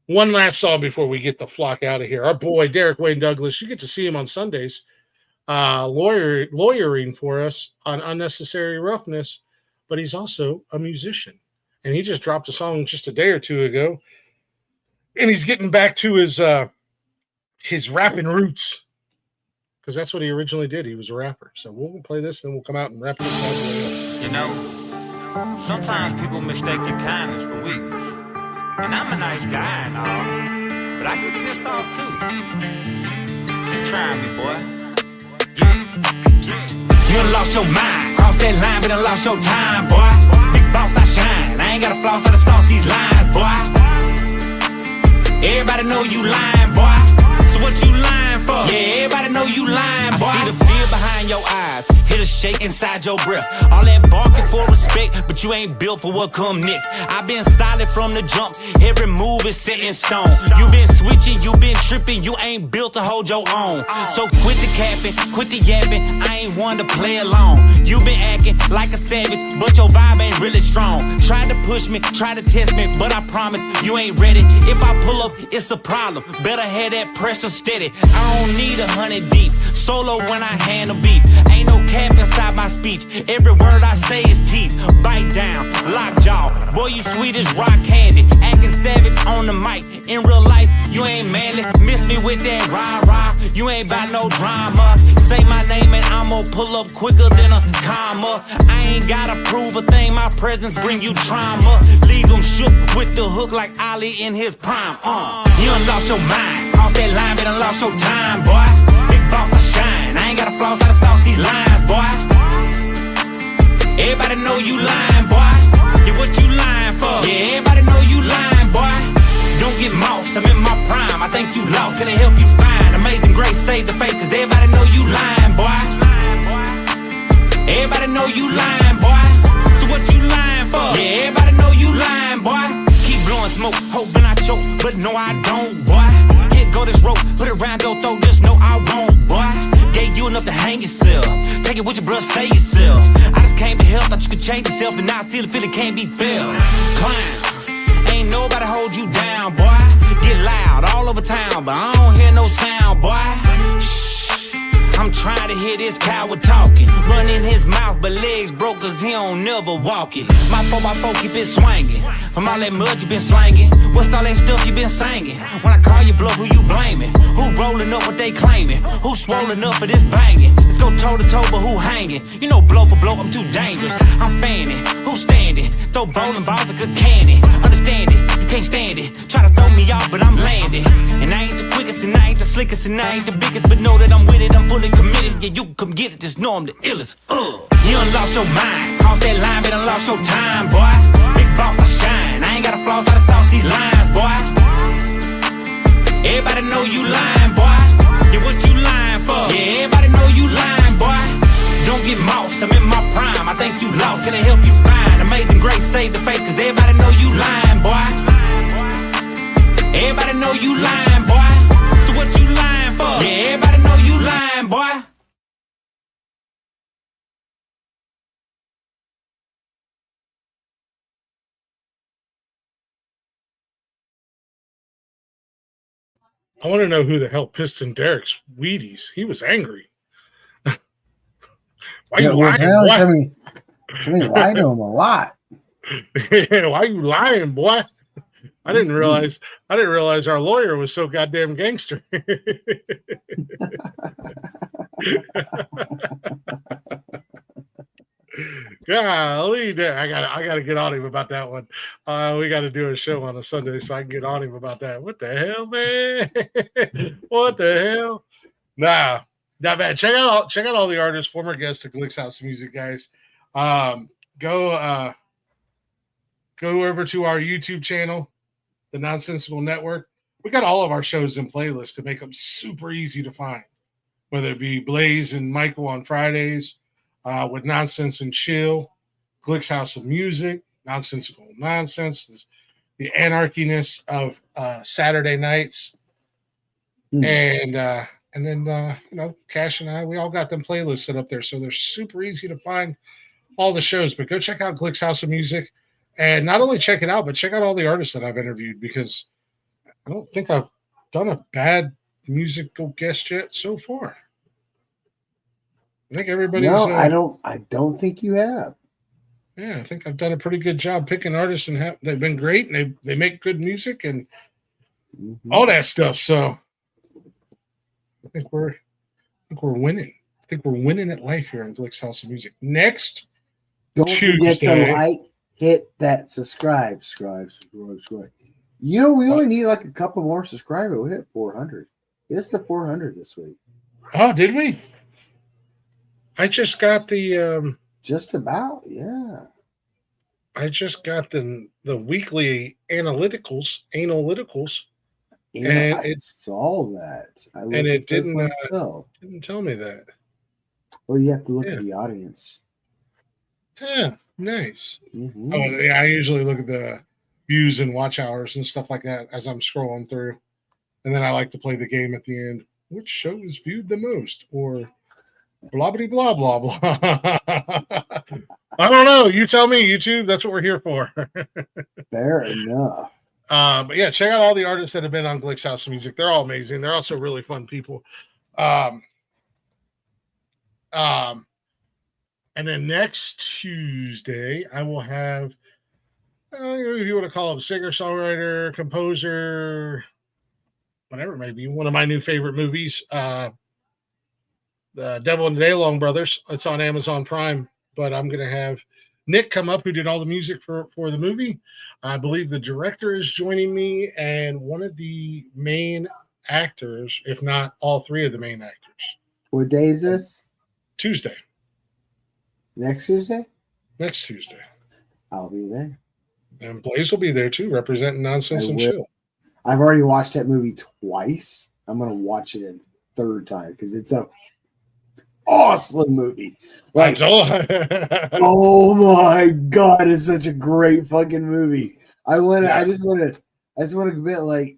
one last song before we get the flock out of here. Our boy Derek Wayne Douglas, you get to see him on Sundays, lawyering for us on Unnecessary Roughness, but he's also a musician. And he just dropped a song just a day or two ago. And he's getting back to his rapping roots. Because that's what he originally did. He was a rapper. So we'll play this, then we'll come out and rap it. You know, sometimes people mistake your kindness for weakness. And I'm a nice guy and all, but I get pissed off too. Keep trying me, boy. Yeah. You done lost your mind. Cross that line, but done lost your time, boy. Big boss, I shine. I ain't got a floss, I done sauce these lines, boy. Everybody know you lying, boy. So what you lying for? Yeah, everybody know you lying, boy. I see the fear behind your eyes. Hear the shake inside your breath. All that barking for respect, but you ain't built for what come next. I've been solid from the jump. Every move is set in stone. You been switching, you been tripping. You ain't built to hold your own. So quit the capping, quit the yapping. I ain't one to play along. You been acting like a savage, but your vibe ain't really strong. Try to push me, try to test me, but I promise you ain't ready. If I pull up, it's a problem. Better have that pressure steady. I don't need 100 deep. Solo when I handle beef. Ain't no cap inside my speech. Every word I say is teeth. Bite down, lock jaw. Boy, you sweet as rock candy. Acting savage on the mic. In real life, you ain't manly. Miss me with that rah-rah. You ain't about no drama. Say my name and I'm gonna pull up quicker than a comma. I ain't gotta prove a thing. My presence bring you trauma. Leave them shook with the hook like Ali in his prime. You done lost your mind. Cross that line, but done lost your time, boy. Big boss, I shine. I ain't got a floss, I done sauce these lines, boy. Everybody know you lying, boy. Yeah, what you lying for? Yeah, I think you lost, can I help you find? Amazing grace, save the faith, cause everybody know you lying, boy. Everybody know you lying, boy. So what you lying for? Yeah, everybody know you lying, boy. Keep blowing smoke, hoping I choke, but no I don't, boy. Here go this rope, put it around your throat, just know I won't, boy. Gave you enough to hang yourself. Take it with your bruh, say yourself. I just came to help, thought you could change yourself, and now I see the feeling can't be felt. Clown, ain't nobody hold you down, boy. Get loud all over town, but I don't hear no sound, boy. Shh. I'm trying to hear this coward talking. Running his mouth, but legs broke cause he don't never walk it. My 4x4 keep it swinging. From all that mud you been slanging. What's all that stuff you been singing? When I call you bluff, who you blaming? Who rolling up what they claiming? Who swollen up for this banging? Let's go toe to toe, but who hanging? You know blow for blow, I'm too dangerous. I'm fanning, who standing? Throw bowling balls like a cannon. Understand it, you can't stand it. Try to throw me off, but I'm landing. And I ain't the quickest, and I ain't the slickest, and I ain't the biggest, but know that I'm with it, I'm fully committed. Yeah, you can come get it, just know I'm the illest. You done lost your mind, cross that line, but done lost your time, boy. Big boss, I shine, I ain't got a flaws, I done sauce these lines, boy. Everybody know you lying, boy. Yeah, what you lying for? Yeah, everybody know you lying, boy. Don't get lost, I'm in my prime, I think you lost, can I help you find? Amazing grace, save the faith, cause everybody know you lying, boy. Everybody know you lying, boy. So what you lying for? Yeah, everybody know you lying, boy. I want to know who the hell Piston Derek's Wheaties. He was angry. Why you lying, boy? Somebody lied to him a lot. Why you lying, boy? I didn't realize our lawyer was so goddamn gangster. Golly, I gotta get on him about that one. We got to do a show on a Sunday so I can get on him about that. What the hell, man? What the hell? Nah, man. Check out all the artists, former guests at Glick's House of Music, guys. Go over to our YouTube channel, the Nonsensical Network. We got all of our shows in playlists to make them super easy to find, whether it be Blaze and Michael on Fridays, with Nonsense and Chill, Glick's House of Music, Nonsensical Nonsense, the anarchiness of Saturday nights, and then Cash and I, we all got them playlists set up there, so they're super easy to find all the shows. But go check out Glick's House of Music, and not only check it out, but check out all the artists that I've interviewed, because I don't think I've done a bad musical guest yet so far. I think everybody's. No, I don't think you have. Yeah, I think I've done a pretty good job picking artists, and they've been great, and they make good music and all that stuff. So I think we're winning. I think we're winning at life here in Glick's House of Music. Next Don't Tuesday, forget to like, hit that subscribe. You know, we only need like a couple more subscribers. We hit 400. It's the 400 this week. Oh, did we? I just got the just about, yeah. I just got the weekly analyticals, and I saw that. I looked and it at those didn't myself. didn't tell me that. Well, you have to look at the audience. Yeah, nice. Mm-hmm. Oh, yeah, I usually look at the views and watch hours and stuff like that as I'm scrolling through, and then I like to play the game at the end. Which show is viewed the most, or blah blah blah blah blah. I don't know. You tell me, YouTube. That's what we're here for. Fair enough. But yeah, check out all the artists that have been on Glick's House of Music. They're all amazing. They're also really fun people. And then next Tuesday, I will have, if you want to call him singer, songwriter, composer, whatever it may be, one of my new favorite movies, The Devil and the Daylong Brothers. It's on Amazon Prime, but I'm going to have Nick come up, who did all the music for the movie. I believe the director is joining me, and one of the main actors, if not all three of the main actors. What day is this? Tuesday. Next Tuesday? Next Tuesday. I'll be there. And Blaze will be there too, representing Nonsense and Chill. I've already watched that movie twice. I'm gonna watch it a third time because it's a awesome movie. Like, oh my god, it's such a great fucking movie. I just want to admit, like,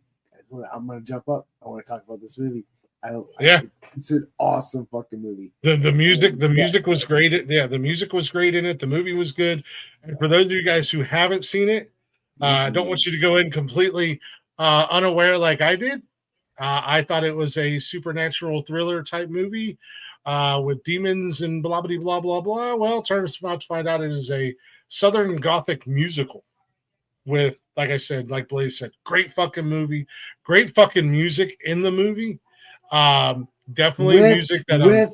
I'm gonna jump up. I want to talk about this movie. It's an awesome fucking movie. The music was great. The music was great in it. The movie was good. And for those of you guys who haven't seen it, I don't want you to go in completely unaware like I did. I thought it was a supernatural thriller type movie with demons and blah blah blah blah blah. Well, turns out to find out it is a Southern Gothic musical with, like I said, like Blaze said, great fucking movie, great fucking music in the movie. Definitely music that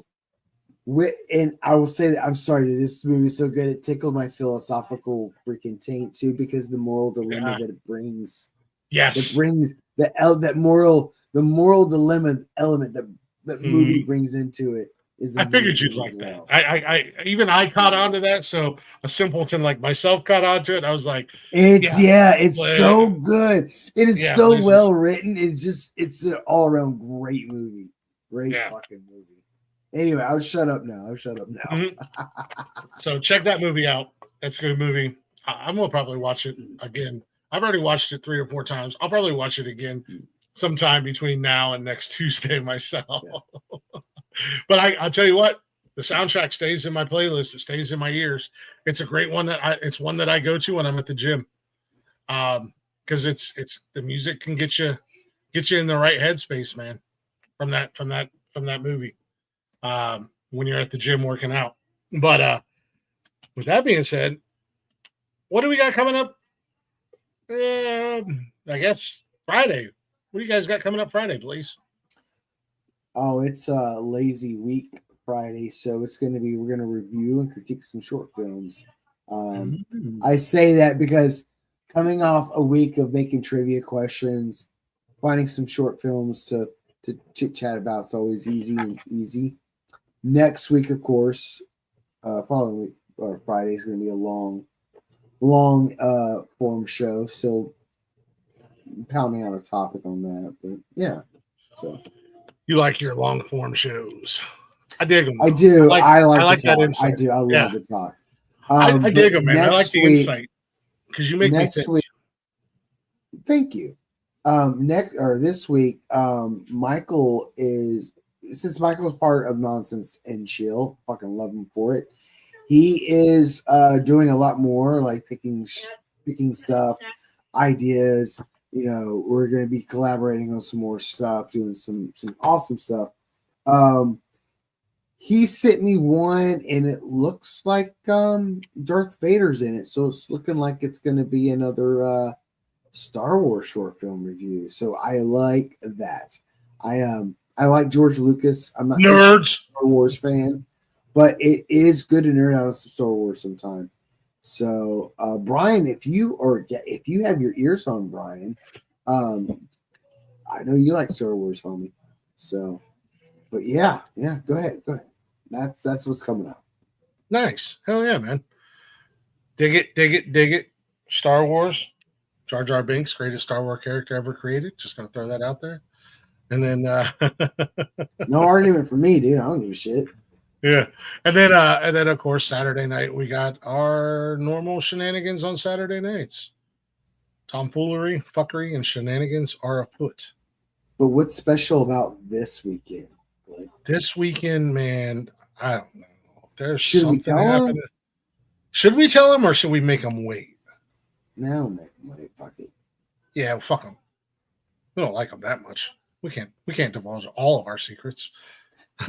and I will say that I'm sorry, this movie is so good it tickled my philosophical freaking taint too, because the moral dilemma that it brings. Yes, it brings the moral dilemma element that movie brings into it. I figured you'd like that. I caught on to that. So a simpleton like myself caught on to it. I was like, it's so good. It is so well written. It's an all around great movie. Great fucking movie. Anyway, I'll shut up now. So check that movie out. That's a good movie. I'm gonna probably watch it again. I've already watched it 3 or 4 times. I'll probably watch it again sometime between now and next Tuesday myself. Yeah. But I'll tell you what, the soundtrack stays in my playlist. It stays in my ears. It's a great one it's one that I go to when I'm at the gym. Because it's the music can get you in the right headspace, man, from that movie. When you're at the gym working out. But with that being said, what do we got coming up? I guess Friday. What do you guys got coming up Friday, please? Oh, it's a lazy week Friday, so we're going to review and critique some short films. I say that because coming off a week of making trivia questions, finding some short films to chit chat about is always easy. Next week, of course, following week or Friday is going to be a long form show. So pounding out a topic on that, but yeah. So you like your long form shows? I dig them. I do. I like that insight. I do. I love to talk. I dig them, man. I like the insight because you make me think. Week, thank you. This week, Michael is. Since Michael's part of Nonsense and Chill, fucking love him for it. He is doing a lot more, like picking stuff, ideas. You know, we're going to be collaborating on some more stuff, doing some awesome stuff. He sent me one, and it looks like Darth Vader's in it, so it's looking like it's going to be another Star Wars short film review. So I like that. I like George Lucas. I'm not a Star Wars fan, but it is good to nerd out on some Star Wars sometime. So, Brian, if you have your ears on, Brian, I know you like Star Wars, homie. So, but yeah, go ahead. That's what's coming up. Nice, hell yeah, man. Dig it. Star Wars, Jar Jar Binks, greatest Star Wars character ever created. Just gonna throw that out there. And then no argument for me, dude. I don't give a shit. Yeah. And then of course Saturday night we got our normal shenanigans on Saturday nights. Tomfoolery, fuckery, and shenanigans are afoot. But what's special about this weekend? Like, this weekend, man, I don't know. There's should something we tell happening. them? Should we tell them or should we make them wait? No, make them wait. Fuck it. Yeah, fuck them. We don't like them that much. We can't divulge all of our secrets.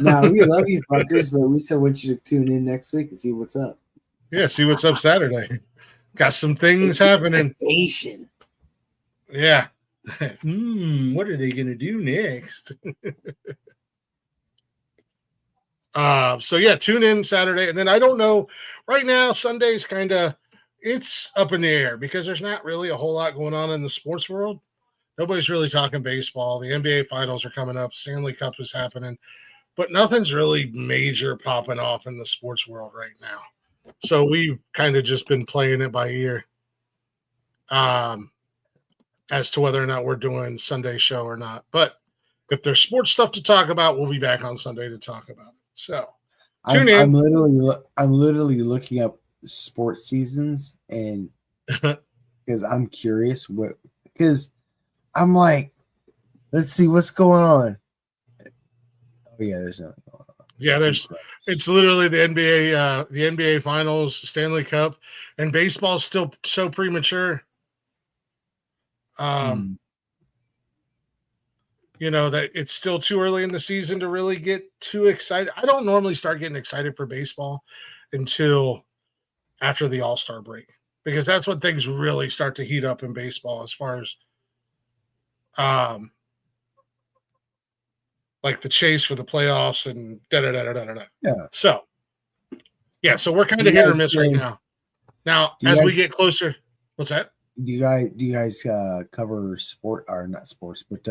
No, we love you fuckers, but we still want you to tune in next week and see what's up. Yeah, see what's up Saturday. Got some things happening. Yeah. What are they gonna do next? So yeah, tune in Saturday, and then I don't know. Right now, Sunday's it's up in the air because there's not really a whole lot going on in the sports world. Nobody's really talking baseball. The NBA finals are coming up. Stanley Cup is happening. But nothing's really major popping off in the sports world right now. So we've kind of just been playing it by ear. And as to whether or not we're doing Sunday show or not. But if there's sports stuff to talk about, we'll be back on Sunday to talk about it. So tune in. I'm literally looking up sports seasons, and because I'm curious because I'm like, let's see what's going on. Oh yeah, there's nothing going on. Yeah, it's literally the NBA Finals, Stanley Cup, and baseball's still so premature. You know, that it's still too early in the season to really get too excited. I don't normally start getting excited for baseball until after the All-Star break, because that's when things really start to heat up in baseball as far as like the chase for the playoffs and da-da-da-da-da-da. Yeah. So we're kind of hit or miss right now. Now, as we get closer, what's that? Do you guys cover sport or not sports, but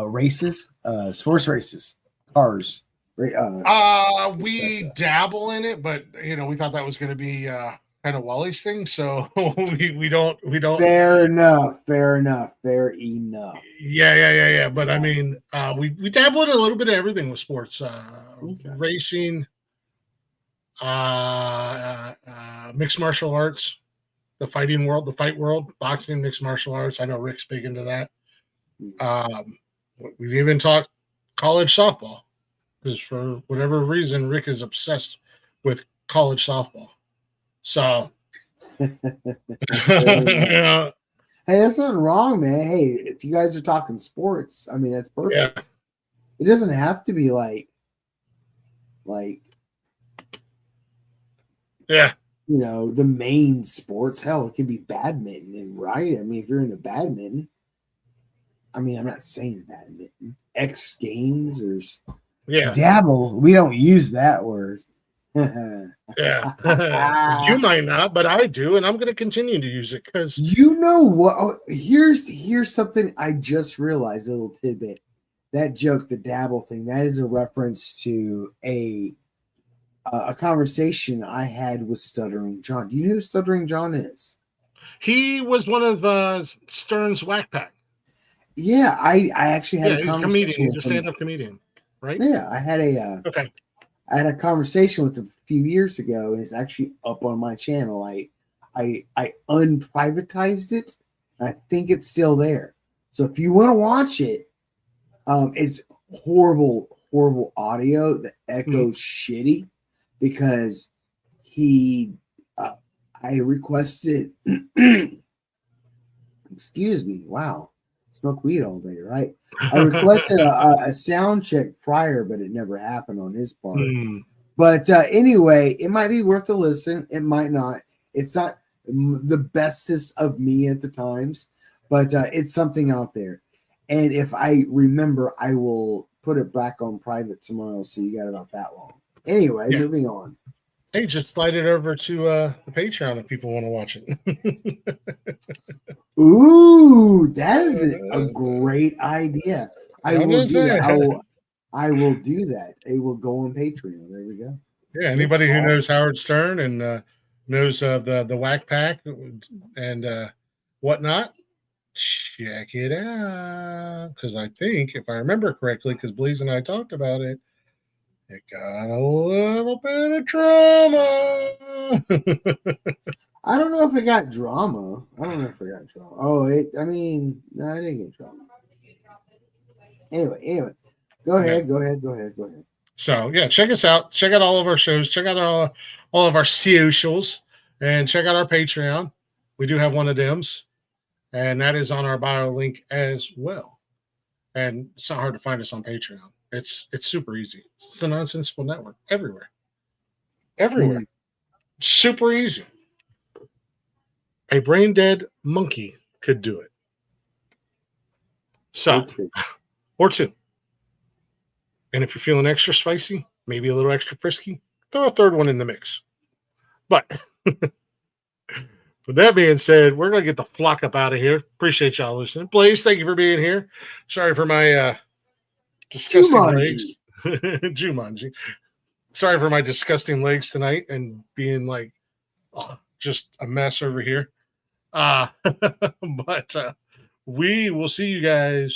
races, sports races, cars? We dabble in it, but you know, we thought that was going to be kind of Wally's thing, so we don't. Fair enough. Yeah. But I mean, we dabble in a little bit of everything with sports, racing, mixed martial arts. The fighting world, the fight world, boxing, mixed martial arts. I know Rick's big into that. We've even talked college softball, because for whatever reason, Rick is obsessed with college softball. So, hey, that's not wrong, man. Hey, if you guys are talking sports, I mean, that's perfect. Yeah. It doesn't have to be like, yeah. You know, the main sports. Hell, it could be badminton, right? I mean, if you're into badminton, I mean, I'm not saying badminton. X Games or dabble. We don't use that word. Yeah. You might not, but I do, and I'm going to continue to use it because you know what? Oh, here's something I just realized. A little tidbit. That joke, the dabble thing, that is a reference to a conversation I had with Stuttering John. Do you know who Stuttering John is? He was one of Stern's Whack Pack. Yeah, I actually had a conversation. He's a comedian. He's a stand-up comedian, right? Yeah, I had a conversation with him a few years ago, and it's actually up on my channel. I unprivatized it, and I think it's still there. So if you want to watch it, it's horrible audio. The echo's shitty. Because I requested, excuse me, wow, smoke weed all day, right? I requested a sound check prior, but it never happened on his part. But anyway, it might be worth a listen. It might not. It's not the bestest of me at the times, but it's something out there. And if I remember, I will put it back on private tomorrow, so you got about that long. Anyway, moving on. Hey, just slide it over to the Patreon if people want to watch it. Ooh, that is a great idea. I will do that. I will do that. It will go on Patreon. There we go. Yeah, anybody who knows Howard Stern and knows the Whack Pack and whatnot, check it out. Because I think, if I remember correctly, because Blaze and I talked about it, it got a little bit of drama. I don't know if it got drama. Oh, no, it didn't get drama. Anyway. Go ahead. So, yeah, check us out. Check out all of our shows. Check out all of our socials. And check out our Patreon. We do have one of them's. And that is on our bio link as well. And it's not hard to find us on Patreon. It's super easy. It's the Nonsensical Network everywhere. Super easy. A brain dead monkey could do it. So, or two. And if you're feeling extra spicy, maybe a little extra frisky, throw a third one in the mix. But with that being said, we're going to get the flock up out of here. Appreciate y'all listening. Blaze, thank you for being here. Sorry for my disgusting legs. Jumanji. Sorry for my disgusting legs tonight and being like just a mess over here. But we will see you guys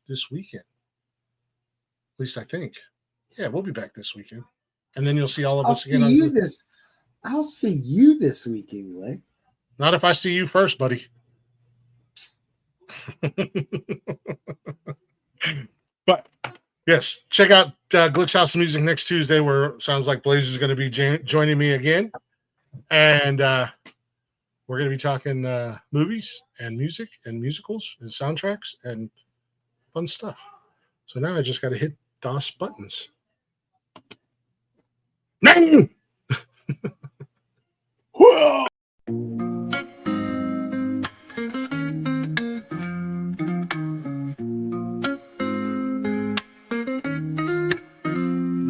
this weekend. At least I think. Yeah, we'll be back this weekend. And then you'll see all of us again. I'll see you this weekend, Glick. Not if I see you first, buddy. But yes, check out Glick's House of Music next Tuesday, where it sounds like Blaze is going to be joining me again. And we're going to be talking movies and music and musicals and soundtracks and fun stuff. So now I just got to hit DOS buttons. No!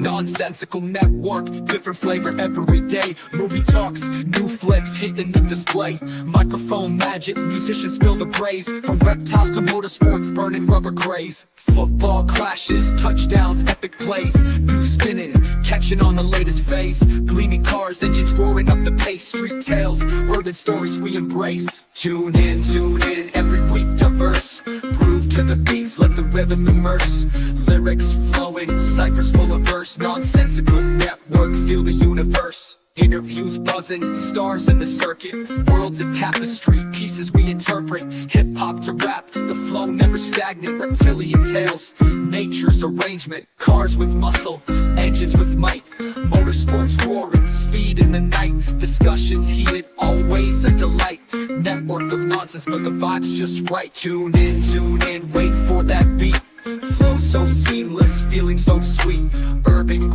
Nonsensical network, different flavor every day. Movie talks, new flicks hitting the display. Microphone magic, musicians spill the praise. From reptiles to motorsports, burning rubber craze. Football clashes, touchdowns, epic plays. New spinning, catching on the latest phase. Gleaming cars, engines roaring up the pace. Street tales, urban stories we embrace. Tune in, every week diverse. Groove to the beats, let the rhythm immerse. Lyrics flowing, ciphers full of verse. Nonsensical network, feel the universe. Interviews buzzing, stars in the circuit. Worlds of tapestry, pieces we interpret. Hip-hop to rap, the flow never stagnant. Reptilian tales, nature's arrangement. Cars with muscle, engines with might. Motorsports roaring, speed in the night. Discussions heated, always a delight. Network of nonsense, but the vibe's just right. Tune in, wait for that beat. Flow so seamless, feeling so sweet. Urban